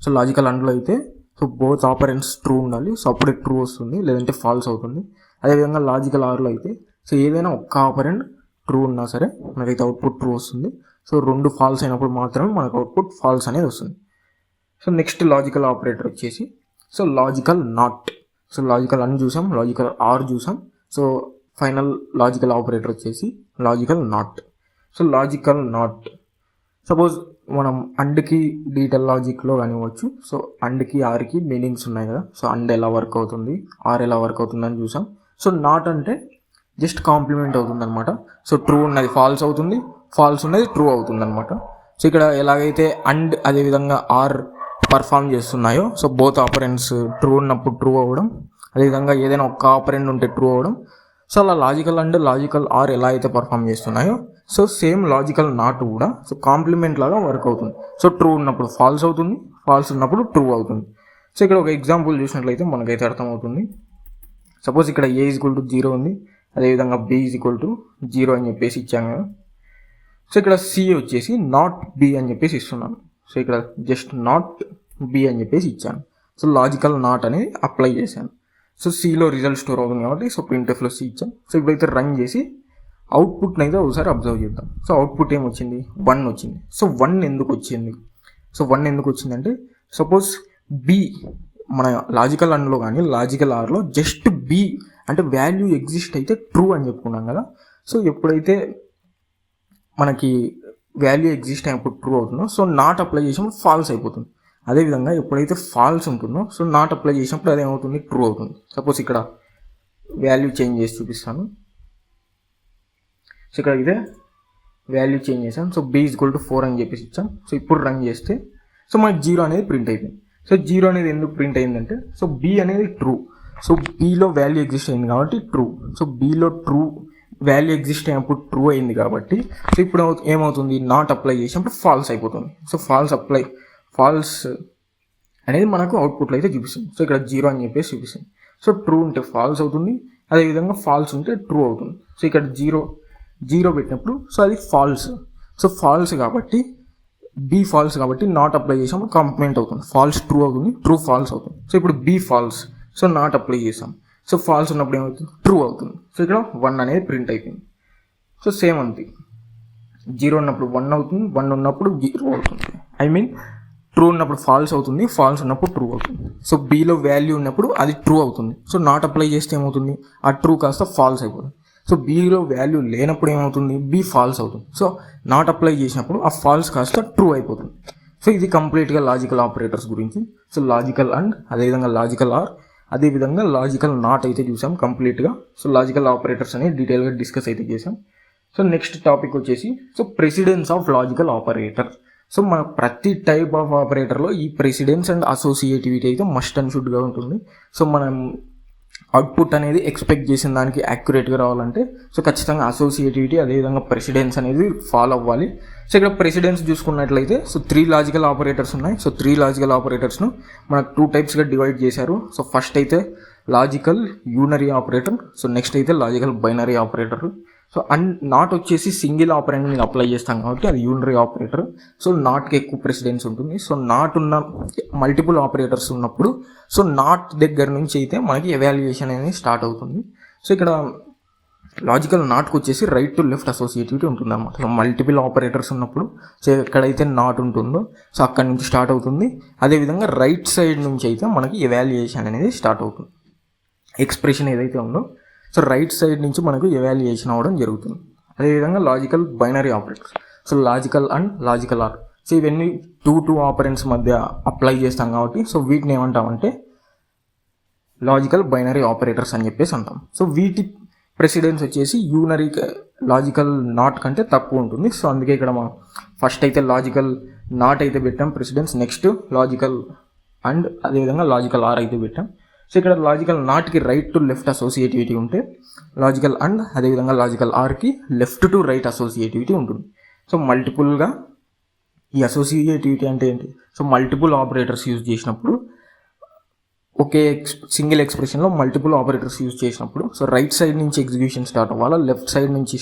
సో లాజికల్ అండ్లో అయితే సో బోత్ ఆపరెంట్స్ ట్రూ ఉండాలి. సో అప్పుడే ట్రూ వస్తుంది, లేదంటే ఫాల్స్ అవుతుంది. అదేవిధంగా లాజికల్ ఆర్లో అయితే సో ఏదైనా ఒక్క ఆపరెంట్ ట్రూ ఉన్నా సరే మనకైతే అవుట్పుట్ ట్రూ వస్తుంది. సో 2 ఫాల్స్ అయినప్పుడు మాత్రమే మనకు అవుట్పుట్ ఫాల్స్ అనేది వస్తుంది. సో నెక్స్ట్ లాజికల్ ఆపరేటర్ వచ్చేసి so logical not. So logical and చూసాం, లాజికల్ ఆర్ చూసాం. సో ఫైనల్ లాజికల్ ఆపరేటర్ వచ్చేసి logical not. So logical not suppose మనం అండ్కి డీటెయిల్ లాజిక్లో కానివ్వచ్చు. సో అండ్కి ఆర్కి మీనింగ్స్ ఉన్నాయి కదా. సో అండ్ ఎలా వర్క్ అవుతుంది, ఆర్ ఎలా వర్క్ అవుతుంది అని చూసాం. సో నాట్ అంటే జస్ట్ కాంప్లిమెంట్ అవుతుంది అనమాట. సో ట్రూ ఉన్నది ఫాల్స్ అవుతుంది, ఫాల్స్ ఉన్నది ట్రూ అవుతుంది అనమాట. సో ఇక్కడ ఎలాగైతే అండ్ అదేవిధంగా ఆర్ పర్ఫామ్ చేస్తున్నాయో, సో బోత్ ఆపరెంట్స్ ట్రూ ఉన్నప్పుడు ట్రూ అవ్వడం, అదేవిధంగా ఏదైనా ఒక్క ఆపరెంట్ ఉంటే ట్రూ అవ్వడం. సో అలా లాజికల్ అండ్ లాజికల్ ఆర్ ఎలా అయితే పర్ఫామ్ చేస్తున్నాయో సో సేమ్ లాజికల్ నాట్ కూడా సో కాంప్లిమెంట్ లాగా వర్క్ అవుతుంది. సో ట్రూ ఉన్నప్పుడు ఫాల్స్ అవుతుంది, ఫాల్స్ ఉన్నప్పుడు ట్రూ అవుతుంది. సో ఇక్కడ ఒక ఎగ్జాంపుల్ చూసినట్లయితే మనకైతే అర్థమవుతుంది. సపోజ్ ఇక్కడ ఏ = 0 ఉంది, అదేవిధంగా బి = 0 అని చెప్పేసి ఇచ్చాం కదా. సో ఇక్కడ సి వచ్చేసి నాట్ బి అని చెప్పేసి ఇస్తున్నాను. సో ఇక్కడ జస్ట్ నాట్ బి అని చెప్పేసి ఇచ్చాను. సో లాజికల్ నాట్ అనేది అప్లై చేశాను. సో సిలో రిజల్ట్ స్టోర్ అవుతుంది కాబట్టి సో ప్రింట్ఎఫ్లో సి ఇచ్చాం. సో ఇప్పుడైతే రన్ చేసి అవుట్పుట్ని అయితే ఒకసారి అబ్జర్వ్ చేద్దాం. సో అవుట్పుట్ ఏమొచ్చింది, 1 వచ్చింది. సో 1 ఎందుకు వచ్చింది, సో 1 ఎందుకు వచ్చిందంటే సపోజ్ బి మన లాజికల్ అండ్లో కానీ లాజికల్ ఆర్లో జస్ట్ బి అంటే వాల్యూ ఎగ్జిస్ట్ అయితే ట్రూ అని చెప్పుకున్నాం కదా. సో ఎప్పుడైతే మనకి వాల్యూ ఎగ్జిస్ట్ అయినప్పుడు ట్రూ అవుతుందో సో నాట్ అప్లై చేసినప్పుడు ఫాల్స్ అయిపోతుంది. అదేవిధంగా ఎప్పుడైతే ఫాల్స్ ఉంటుందో సో నాట్ అప్లై చేసినప్పుడు అదేమవుతుంది, ట్రూ అవుతుంది. సపోజ్ ఇక్కడ వాల్యూ చేంజ్ చేసి చూపిస్తాను. సో ఇక్కడ ఇదే వాల్యూ చేంజ్ చేసాం. సో బి = 4 అని చెప్పేసి ఇచ్చాం. సో ఇప్పుడు రన్ చేస్తే సో మనకి 0 అనేది ప్రింట్ అయిపోయింది. సో 0 అనేది ఎందుకు ప్రింట్ అయిందంటే సో బి అనేది ట్రూ. సో బీలో వాల్యూ ఎగ్జిస్ట్ అయింది కాబట్టి ట్రూ. సో బీలో ట్రూ వాల్యూ ఎగ్జిస్ట్ అయినప్పుడు ట్రూ అయింది కాబట్టి సో ఇప్పుడు ఏమవుతుంది, నాట్ అప్లై చేసినప్పుడు ఫాల్స్ అయిపోతుంది. సో ఫాల్స్ అనేది మనకు అవుట్పుట్లో అయితే చూపిస్తుంది. సో ఇక్కడ 0 అని చెప్పేసి చూపిస్తుంది. సో ట్రూ ఉంటే ఫాల్స్ అవుతుంది, అదేవిధంగా ఫాల్స్ ఉంటే ట్రూ అవుతుంది. సో ఇక్కడ 0 పెట్టినప్పుడు సో అది ఫాల్స్. సో ఫాల్స్ కాబట్టి బి ఫాల్స్ కాబట్టి నాట్ అప్లై చేసినప్పుడు కాంప్లిమెంట్ అవుతుంది, ఫాల్స్ ట్రూ అవుతుంది, ట్రూ ఫాల్స్ అవుతుంది. సో ఇప్పుడు b false, so not apply చేసాం. సో ఫాల్స్ ఉన్నప్పుడు ఏమవుతుంది, ట్రూ అవుతుంది. సో ఇక్కడ 1 అనేది ప్రింట్ అయిపోయింది. సో సేమ్ అంతే, 0 ఉన్నప్పుడు 1 అవుతుంది, 1 ఉన్నప్పుడు 0 అవుతుంది. ఐ మీన్ ట్రూ ఉన్నప్పుడు ఫాల్స్ అవుతుంది, ఫాల్స్ ఉన్నప్పుడు ట్రూ అవుతుంది. సో బీలో వాల్యూ ఉన్నప్పుడు అది ట్రూ అవుతుంది. సో నాట్ అప్లై చేస్తే ఏమవుతుంది, ఆ ట్రూ కాస్త ఫాల్స్ అయిపోతుంది. సో బీలో వాల్యూ లేనప్పుడు ఏమవుతుంది, బీ ఫాల్స్ అవుతుంది. సో నాట్ అప్లై చేసినప్పుడు ఆ ఫాల్స్ కాస్త ట్రూ అయిపోతుంది. సో ఇది కంప్లీట్గా లాజికల్ ఆపరేటర్స్ గురించి. సో లాజికల్ అండ్ అదేవిధంగా లాజికల్ ఆర్ అదేవిధంగా లాజికల్ నాట్ అయితే చూసాం కంప్లీట్గా. సో లాజికల్ ఆపరేటర్స్ అనేది డీటెయిల్గా డిస్కస్ అయితే చేసాం. సో నెక్స్ట్ టాపిక్ వచ్చేసి so precedence of logical operator. So మన ప్రతి టైప్ ఆఫ్ ఆపరేటర్లో ఈ ప్రెసిడెన్స్ అండ్ అసోసియేటివిటీ అయితే మస్ట్ అండ్ షుడ్గా ఉంటుంది. సో మనం అవుట్పుట్ అనేది ఎక్స్పెక్ట్ చేసిన దానికి యాక్యురేట్గా రావాలంటే సో ఖచ్చితంగా అసోసియేటివిటీ అదేవిధంగా ప్రెసిడెన్స్ అనేది ఫాలో అవ్వాలి. సో ఇక్కడ ప్రెసిడెన్స్ చూసుకున్నట్లయితే సో 3 లాజికల్ ఆపరేటర్స్ ఉన్నాయి. సో 3 లాజికల్ ఆపరేటర్స్ను మనకు 2 టైప్స్గా డివైడ్ చేశారు. సో ఫస్ట్ అయితే logical unary operator, so next అయితే logical binary operator. So not వచ్చేసి సింగిల్ ఆపరెంట్ మీద అప్లై చేస్తాం కాబట్టి అది యూనరీ ఆపరేటర్. సో నాట్కి ఎక్కువ ప్రెసిడెన్స్ ఉంటుంది. సో నాట్ ఉన్న మల్టిపుల్ ఆపరేటర్స్ ఉన్నప్పుడు సో నాట్ దగ్గర నుంచి అయితే మనకి ఎవాల్యుయేషన్ అనేది స్టార్ట్ అవుతుంది. సో ఇక్కడ లాజికల్ నాట్కి వచ్చేసి రైట్ టు లెఫ్ట్ అసోసియేటివిటీ ఉంటుంది అన్నమాట. సో మల్టిపుల్ ఆపరేటర్స్ ఉన్నప్పుడు సో ఎక్కడైతే నాట్ ఉంటుందో సో అక్కడి నుంచి స్టార్ట్ అవుతుంది. అదేవిధంగా రైట్ సైడ్ నుంచి అయితే మనకి ఎవాల్యుయేషన్ అనేది స్టార్ట్ అవుతుంది. ఎక్స్ప్రెషన్ ఏదైతే ఉందో సో రైట్ సైడ్ నుంచి మనకు ఎవాల్యుయేషన్ అవ్వడం జరుగుతుంది. అదేవిధంగా logical binary operators. So logical and logical are. So ఇవన్నీ టూ ఆపరెంట్స్ మధ్య అప్లై చేస్తాం కాబట్టి సో వీటిని ఏమంటామంటే లాజికల్ బైనరీ ఆపరేటర్స్ అని చెప్పేసి అంటాం. సో వీటి ప్రెసిడెన్స్ వచ్చేసి యూనరీ లాజికల్ నాట్ కంటే తక్కువ ఉంటుంది. సో అందుకే ఇక్కడ మనం ఫస్ట్ అయితే లాజికల్ నాట్ అయితే పెట్టాం ప్రెసిడెన్స్, నెక్స్ట్ లాజికల్ అండ్ అదేవిధంగా లాజికల్ ఆర్ అయితే పెట్టాం. సో ఇక్కడ లాజికల్ నాట్కి రైట్ టు లెఫ్ట్ అసోసియేటివిటీ ఉంటే లాజికల్ అండ్ అదేవిధంగా లాజికల్ ఆర్కి లెఫ్ట్ టు రైట్ అసోసియేటివిటీ ఉంటుంది. సో మల్టిపుల్గా ఈ అసోసియేటివిటీ అంటే ఏంటి? సో మల్టిపుల్ ఆపరేటర్స్ యూజ్ చేసినప్పుడు ఒకే సింగిల్ ఎక్స్ప్రెషన్లో మల్టిపుల్ ఆపరేటర్స్ యూజ్ చేసినప్పుడు సో రైట్ సైడ్ నుంచి ఎగ్జిక్యూషన్ స్టార్ట్ అవ్వాలా, లెఫ్ట్ సైడ్ నుంచి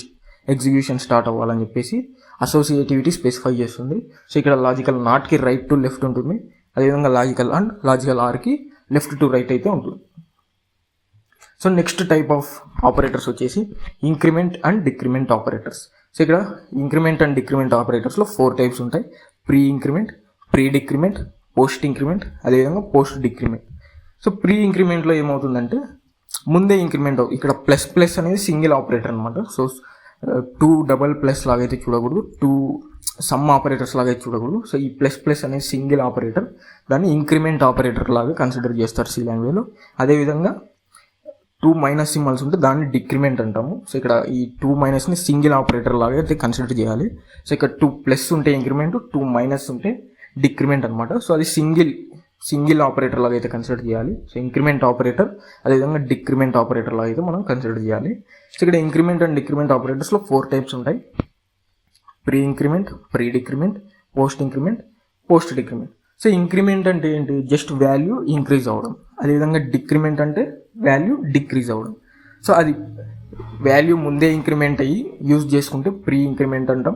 ఎగ్జిక్యూషన్ స్టార్ట్ అవ్వాలని చెప్పేసి అసోసియేటివిటీ స్పెసిఫై చేస్తుంది. సో ఇక్కడ లాజికల్ నాట్కి రైట్ టు లెఫ్ట్ ఉంటుంది, అదేవిధంగా లాజికల్ అండ్ లాజికల్ ఆర్కి లెఫ్ట్ టు రైట్ అయితే ఉంటుంది. So next type of operators వచ్చేసి increment and decrement operators. So ఇక్కడ ఇంక్రిమెంట్ అండ్ డిక్రిమెంట్ ఆపరేటర్స్లో 4 టైప్స్ ఉంటాయి: pre increment, pre decrement, post increment, అదేవిధంగా పోస్ట్ డిక్రిమెంట్. సో ప్రీ ఇంక్రిమెంట్లో ఏమవుతుందంటే ముందే ఇంక్రిమెంట్ ఇక్కడ ప్లస్ అనేది సింగిల్ ఆపరేటర్ అనమాట. సో 2 డబల్ ప్లస్ లాగైతే చూడకూడదు, 2 సమ్ ఆపరేటర్స్ లాగా అయితే చూడకూడదు. సో ఈ ప్లస్ అనేది సింగిల్ ఆపరేటర్, దాన్ని ఇంక్రిమెంట్ ఆపరేటర్ లాగా కన్సిడర్ చేస్తారు సి లాంగ్వేజ్లో. అదేవిధంగా 2 మైనస్ సింబల్స్ ఉంటే దాన్ని డిక్రిమెంట్ అంటాము. సో ఇక్కడ ఈ 2 మైనస్ని సింగిల్ ఆపరేటర్ లాగా అయితే కన్సిడర్ చేయాలి. సో ఇక్కడ 2 ప్లస్ ఉంటే ఇంక్రిమెంట్, 2 మైనస్ ఉంటే డిక్రిమెంట్ అనమాట. సో అది సింగిల్ ఆపరేటర్ లాగా అయితే కన్సిడర్ చేయాలి. సో ఇంక్రిమెంట్ ఆపరేటర్ అదేవిధంగా డిక్రిమెంట్ ఆపరేటర్ లాగా అయితే మనం కన్సిడర్ చేయాలి. సో ఇక్కడ ఇంక్రిమెంట్ అండ్ డిక్రిమెంట్ ఆపరేటర్స్లో 4 టైప్స్ ఉంటాయి: pre increment, pre decrement, post increment, post decrement. So increment అంటే ఏంటి? జస్ట్ వాల్యూ ఇంక్రీజ్ అవ్వడం. అదేవిధంగా డిక్రిమెంట్ అంటే వాల్యూ డిక్రీజ్ అవ్వడం. సో అది వాల్యూ ముందే ఇంక్రిమెంట్ అయ్యి యూజ్ చేసుకుంటే ప్రీ ఇంక్రిమెంట్ అంటాం,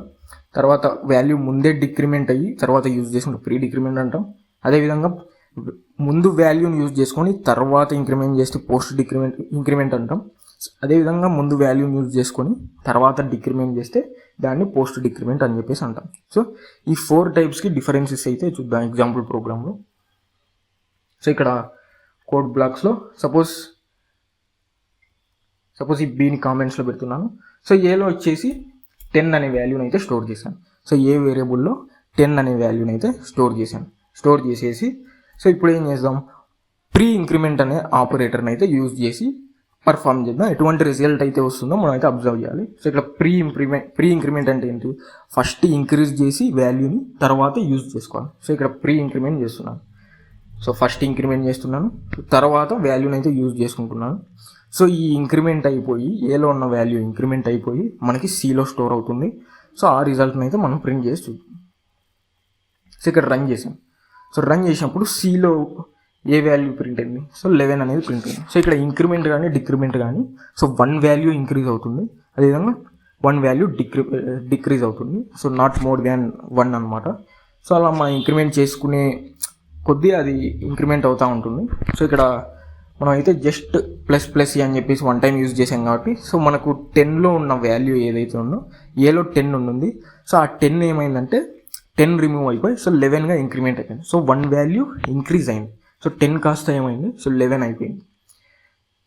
తర్వాత వాల్యూ ముందే డిక్రిమెంట్ అయ్యి తర్వాత యూజ్ చేసుకుంటే ప్రీ డిక్రిమెంట్ అంటాం. అదేవిధంగా ముందు వాల్యూని యూజ్ చేసుకొని తర్వాత ఇంక్రిమెంట్ చేస్తే పోస్ట్ ఇంక్రిమెంట్ అంటాం. అదేవిధంగా ముందు వాల్యూని యూజ్ చేసుకొని తర్వాత డిక్రిమెంట్ చేస్తే దాన్ని పోస్ట్ డిక్రిమెంట్ అని చెప్పేసి అంటాం. సో ఈ 4 టైప్స్కి డిఫరెన్సెస్ అయితే చూద్దాం ఎగ్జాంపుల్ ప్రోగ్రాంలో. సో ఇక్కడ కోడ్ బ్లాక్స్లో సపోజ్ ఈ బీని కామెంట్స్లో పెడుతున్నాను. సో ఏలో వచ్చేసి 10 అనే వాల్యూని అయితే స్టోర్ చేశాను. సో ఏ వేరియబుల్లో 10 అనే వాల్యూని అయితే స్టోర్ చేసేసి సో ఇప్పుడు ఏం చేద్దాం, ప్రీ ఇంక్రిమెంట్ అనే ఆపరేటర్ని అయితే యూజ్ చేసి పర్ఫామ్ చేద్దాం. ఎటువంటి రిజల్ట్ అయితే వస్తుందో మనం అయితే అబ్జర్వ్ చేయాలి. సో ఇక్కడ ప్రీ ఇంక్రిమెంట్ అంటే ఏంటి? ఫస్ట్ ఇంక్రీజ్ చేసి వాల్యూని తర్వాత యూజ్ చేసుకోవాలి. సో ఇక్కడ ప్రీ ఇంక్రిమెంట్ చేస్తున్నాను. సో ఫస్ట్ ఇంక్రిమెంట్ చేస్తున్నాను, తర్వాత వాల్యూని అయితే యూజ్ చేసుకుంటున్నాను. సో ఈ ఇంక్రిమెంట్ అయిపోయి ఏలో ఉన్న వాల్యూ ఇంక్రిమెంట్ అయిపోయి మనకి సిలో స్టోర్ అవుతుంది. సో ఆ రిజల్ట్ని అయితే మనం ప్రింట్ చేసి చూద్దాం. సో ఇక్కడ రన్ చేసాం. సో రన్ చేసినప్పుడు సిలో ఏ వాల్యూ ప్రింట్ అయింది? సో 11 అనేది ప్రింట్ అయింది. సో ఇక్కడ ఇంక్రిమెంట్ కానీ డిక్రిమెంట్ కానీ సో 1 వాల్యూ ఇంక్రీజ్ అవుతుంది, అదేవిధంగా 1 వాల్యూ డిక్రీజ్ అవుతుంది. సో నాట్ మోర్ దాన్ 1 అనమాట. సో అలా మనం ఇంక్రిమెంట్ చేసుకునే కొద్దీ అది ఇంక్రిమెంట్ అవుతూ ఉంటుంది. సో ఇక్కడ మనం అయితే జస్ట్ ప్లస్ అని చెప్పేసి 1 టైం యూజ్ చేసాం కాబట్టి సో మనకు 10లో ఉన్న వాల్యూ ఏదైతే ఉందో ఏలో 10 ఉంటుంది. సో ఆ 10 ఏమైందంటే 10 రిమూవ్ అయిపోయి సో 11గా ఇంక్రిమెంట్ అయిపోయింది. సో 1 వాల్యూ ఇంక్రీజ్ అయింది. సో 10 కాస్త ఏమైంది? సో 11 అయిపోయింది.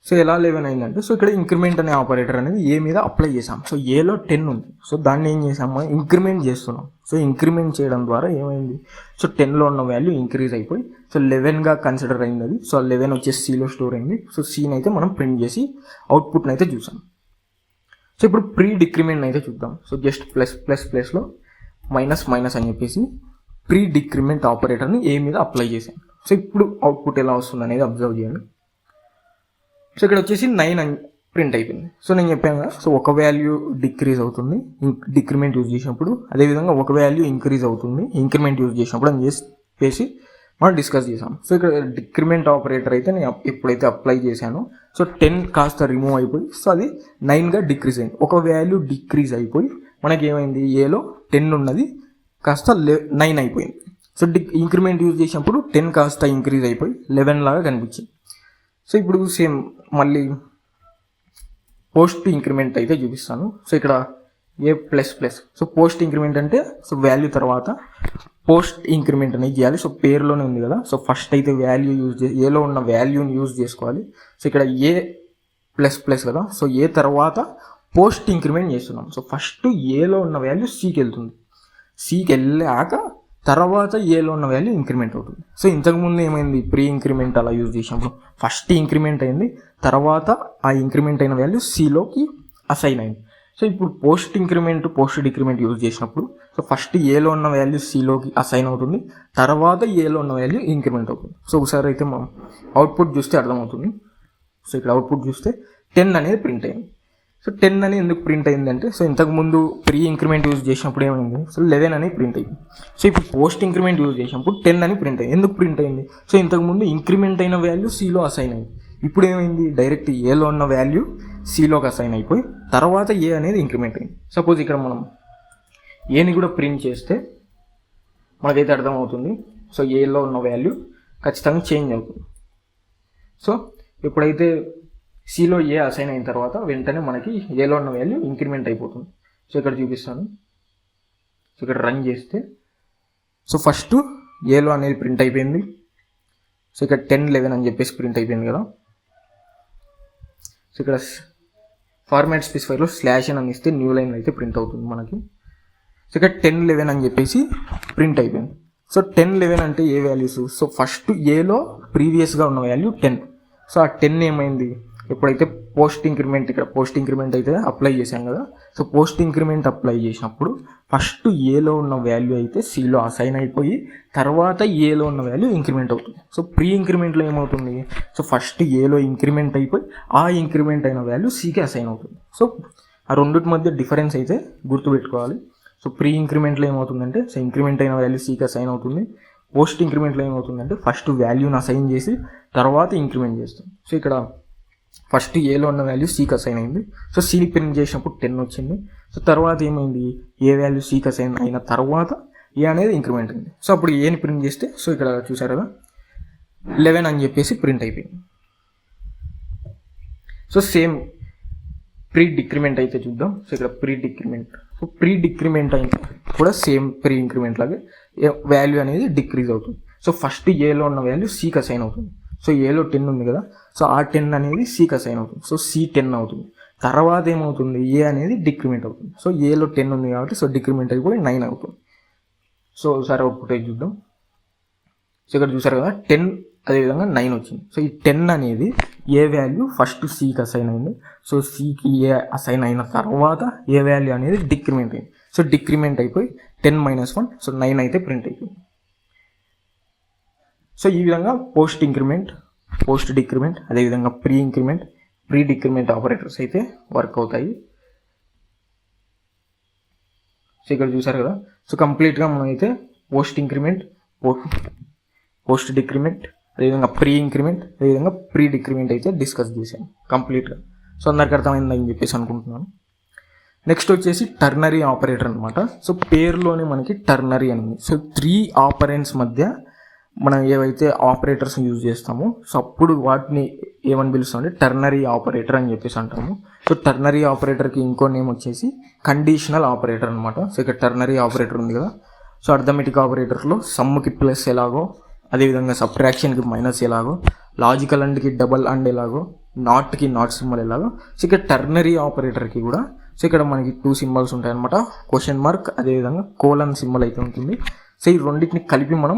సో ఎలా 11 అయిందంటే సో ఇక్కడ ఇంక్రిమెంట్ అనే ఆపరేటర్ అనేది ఏ మీద అప్లై చేసాం. సో ఏలో 10 ఉంది. సో దాన్ని ఏం చేసాము? ఇంక్రిమెంట్ చేస్తున్నాం. సో ఇంక్రిమెంట్ చేయడం ద్వారా ఏమైంది? సో 10లో ఉన్న వాల్యూ ఇంక్రీజ్ అయిపోయి సో 11గా కన్సిడర్ అయింది అది. సో 11 వచ్చేసి సిలో స్టోర్ అయింది. సో సీని అయితే మనం ప్రింట్ చేసి అవుట్పుట్ని అయితే చూసాం. సో ఇప్పుడు ప్రీ డిక్రిమెంట్ అయితే చూద్దాం. సో జస్ట్ ప్లస్లో మైనస్ అని చెప్పేసి ప్రీ డిక్రిమెంట్ ఆపరేటర్ని ఏ మీద అప్లై చేసాం. సో ఇప్పుడు అవుట్పుట్ ఎలా వస్తుంది అనేది అబ్జర్వ్ చేయండి. సో ఇక్కడ వచ్చేసి 9 అని ప్రింట్ అయిపోయింది. సో నేను చెప్పాను కదా, సో ఒక వాల్యూ డిక్రీజ్ అవుతుంది డిక్రిమెంట్ యూజ్ చేసినప్పుడు, అదేవిధంగా ఒక వాల్యూ ఇంక్రీజ్ అవుతుంది ఇంక్రిమెంట్ యూజ్ చేసినప్పుడు అని చేసి మనం డిస్కస్ చేసాం. సో ఇక్కడ డిక్రిమెంట్ ఆపరేటర్ అయితే నేను ఎప్పుడైతే అప్లై చేశానో సో 10 కాస్త రిమూవ్ అయిపోయి సో అది 9గా డిక్రీజ్ అయింది. ఒక వాల్యూ డిక్రీజ్ అయిపోయి మనకి ఏమైంది? ఏలో 10 ఉన్నది కాస్త 9 అయిపోయింది. సో ఇంక్రిమెంట్ యూజ్ చేసినప్పుడు 10 కాస్త ఇంక్రీజ్ అయిపోయి 11 లాగా కనిపించింది. సో ఇప్పుడు సేమ్ మళ్ళీ పోస్ట్ ఇంక్రిమెంట్ అయితే చూపిస్తాను. సో ఇక్కడ A plus so post increment అంటే సో వాల్యూ తర్వాత పోస్ట్ ఇంక్రిమెంట్ అనేది చేయాలి. సో పేరులోనే ఉంది కదా. సో ఫస్ట్ అయితే వాల్యూ యూజ్ చేసి ఏలో ఉన్న వాల్యూని యూజ్ చేసుకోవాలి. సో ఇక్కడ ఏ ప్లస్ కదా. సో ఏ తర్వాత పోస్ట్ ఇంక్రిమెంట్ చేస్తున్నాం. సో ఫస్ట్ ఏలో ఉన్న వాల్యూ సికి వెళ్తుంది, సికి వెళ్ళాక తర్వాత ఏలో ఉన్న వాల్యూ ఇంక్రిమెంట్ అవుతుంది. సో ఇంతకుముందు ఏమైంది, ప్రీ ఇంక్రిమెంట్ అలా యూజ్ చేసినప్పుడు ఫస్ట్ ఇంక్రిమెంట్ అయింది, తర్వాత ఆ ఇంక్రిమెంట్ అయిన వాల్యూ సిలోకి అసైన్ అయింది. సో ఇప్పుడు post increment post decrement use చేసినప్పుడు సో ఫస్ట్ ఏలో ఉన్న వాల్యూ సిలోకి అసైన్ అవుతుంది, తర్వాత ఏలో ఉన్న వాల్యూ ఇంక్రిమెంట్ అవుతుంది. సో ఒకసారి అయితే మనం అవుట్పుట్ చూస్తే అర్థమవుతుంది. సో ఇక్కడ అవుట్పుట్ చూస్తే 10 అనేది ప్రింట్ అయింది. సో 10 అని ఎందుకు ప్రింట్ అయిందంటే, సో ఇంతకుముందు ప్రీ ఇంక్రిమెంట్ యూజ్ చేసినప్పుడు ఏమైంది, సో 11 అని ప్రింట్ అయింది. సో ఇప్పుడు పోస్ట్ ఇంక్రిమెంట్ యూజ్ చేసినప్పుడు 10 అని ప్రింట్ అయింది. ఎందుకు ప్రింట్ అయింది, సో ఇంతకుముందు ఇంక్రిమెంట్ అయిన వాల్యూ సిలో అసైన్ అయింది, ఇప్పుడు ఏమైంది, డైరెక్ట్ ఏలో ఉన్న వాల్యూ సిలోకి అసైన్ అయిపోయి తర్వాత ఏ అనేది ఇంక్రిమెంట్ అయింది. సపోజ్ ఇక్కడ మనం ఏని కూడా ప్రింట్ చేస్తే మనకైతే అర్థమవుతుంది. సో ఏలో ఉన్న వాల్యూ ఖచ్చితంగా చేంజ్ అవుతుంది. సో ఎప్పుడైతే సిలో ఏ అసైన్ అయిన తర్వాత వెంటనే మనకి ఏలో ఉన్న వాల్యూ ఇంక్రిమెంట్ అయిపోతుంది. సో ఇక్కడ చూపిస్తాను. సో ఇక్కడ రన్ చేస్తే సో ఫస్ట్ ఏలో అనేది ప్రింట్ అయిపోయింది. సో ఇక్కడ 10, 11 అని చెప్పేసి ప్రింట్ అయిపోయింది కదా. సో ఇక్కడ ఫార్మాట్ స్పెసిఫైర్లో /n అని ఇస్తే న్యూ లైన్ అయితే ప్రింట్ అవుతుంది మనకి. సో ఇక్కడ 10, 11 అని చెప్పేసి ప్రింట్ అయిపోయింది. సో 10, 11 అంటే ఏ వాల్యూస్, సో ఫస్ట్ ఏలో ప్రీవియస్గా ఉన్న వాల్యూ 10. సో ఆ 10 ఏమైంది, ఎప్పుడైతే పోస్ట్ ఇంక్రిమెంట్ ఇక్కడ పోస్ట్ ఇంక్రిమెంట్ అయితే అప్లై చేశాం కదా. సో పోస్ట్ ఇంక్రిమెంట్ అప్లై చేసినప్పుడు ఫస్ట్ ఏలో ఉన్న వాల్యూ అయితే సిలో అసైన్ అయిపోయి తర్వాత ఏలో ఉన్న వాల్యూ ఇంక్రిమెంట్ అవుతుంది. సో ప్రీ ఇంక్రిమెంట్లో ఏమవుతుంది, సో ఫస్ట్ ఏలో ఇంక్రిమెంట్ అయిపోయి ఆ ఇంక్రిమెంట్ అయిన వాల్యూ సికి అసైన్ అవుతుంది. సో ఆ రెండింటి మధ్య డిఫరెన్స్ అయితే గుర్తుపెట్టుకోవాలి. సో ప్రీ ఇంక్రిమెంట్లో ఏమవుతుందంటే, సో ఇంక్రిమెంట్ అయిన వాల్యూ సికి అసైన్ అవుతుంది. పోస్ట్ ఇంక్రిమెంట్లో ఏమవుతుందంటే ఫస్ట్ వాల్యూని అసైన్ చేసి తర్వాత ఇంక్రిమెంట్ చేస్తాం. సో ఇక్కడ ఫస్ట్ ఏలో ఉన్న వాల్యూ సికి అసైన్ అయింది. సో సిని ప్రింట్ చేసినప్పుడు 10 వచ్చింది. సో తర్వాత ఏమైంది, ఏ వాల్యూ సికి అసైన్ అయిన తర్వాత ఏ అనేది ఇంక్రిమెంట్ అయింది. సో అప్పుడు ఏని ప్రింట్ చేస్తే సో ఇక్కడ చూసారు కదా 11 అని చెప్పేసి ప్రింట్ అయిపోయింది. సో సేమ్ ప్రీ డిక్రిమెంట్ అయితే చూద్దాం. సో ఇక్కడ pre decrement, so pre decrement అయితే కూడా సేమ్ ప్రీ ఇంక్రిమెంట్ లాగే వాల్యూ అనేది డిక్రీజ్ అవుతుంది. సో ఫస్ట్ ఏలో ఉన్న వాల్యూ సికి అసైన్ అవుతుంది. సో ఏలో 10 ఉంది కదా, సో ఆ 10 అనేది సికి అసైన్ అవుతుంది. సో సి 10 అవుతుంది. తర్వాత ఏమవుతుంది, ఏ అనేది డిక్రిమెంట్ అవుతుంది. సో ఏలో 10 ఉంది కాబట్టి సో డిక్రిమెంట్ అయిపోయి 9 అవుతుంది. సో ఒకసారి అవుట్పుట్ అయితే చూద్దాం. సో ఇక్కడ చూసారు కదా 10 అదేవిధంగా 9 వచ్చింది. సో ఈ 10 అనేది ఏ వాల్యూ ఫస్ట్ సికి అసైన్ అయింది. సో సికి ఏ అసైన్ అయిన తర్వాత ఏ వాల్యూ అనేది డిక్రిమెంట్ అయింది. సో డిక్రిమెంట్ అయిపోయి 10 - 1 సో 9 అయితే ప్రింట్ అయిపోయింది. సో ఈ విధంగా పోస్ట్ ఇంక్రిమెంట్ పోస్ట్ డిక్రిమెంట్ అదేవిధంగా pre increment pre decrement operators అయితే వర్క్ అవుతాయి. సో ఇక్కడ చూసారు కదా, సో కంప్లీట్గా మనం అయితే పోస్ట్ ఇంక్రిమెంట్ పోస్ట్ డిక్రిమెంట్ అదేవిధంగా ప్రీ ఇంక్రిమెంట్ అదేవిధంగా ప్రీ డిక్రిమెంట్ అయితే డిస్కస్ చేశాను కంప్లీట్గా. సో అందరికి అర్థమైందని చెప్పేసి అనుకుంటున్నాను. నెక్స్ట్ వచ్చేసి టర్నరీ ఆపరేటర్ అనమాట. సో పేరులోనే మనకి టర్నరీ అని ఉంది. సో 3 ఆపరెంట్స్ మధ్య మనం ఏవైతే ఆపరేటర్స్ యూజ్ చేస్తామో సో అప్పుడు వాటిని ఏమని పిలుస్తామంటే టర్నరీ ఆపరేటర్ అని చెప్పేసి అంటాము. సో టర్నరీ ఆపరేటర్కి ఇంకో నేమ్ వచ్చేసి కండిషనల్ ఆపరేటర్ అనమాట. సో ఇక్కడ టర్నరీ ఆపరేటర్ ఉంది కదా, సో అర్థమెటిక్ ఆపరేటర్లో సమ్కి ప్లస్ ఎలాగో అదేవిధంగా సబ్ట్రాక్షన్కి మైనస్ ఎలాగో లాజికల్ అండ్కి డబల్ అండ్ ఎలాగో నాట్కి నాట్ సింబల్ ఎలాగో సో ఇక్కడ టర్నరీ ఆపరేటర్కి కూడా సో ఇక్కడ మనకి 2 సింబల్స్ ఉంటాయన్నమాట. క్వశ్చన్ మార్క్ అదేవిధంగా కోలన్ సింబల్ అయితే ఉంటుంది. సో ఈ రెండింటిని కలిపి మనం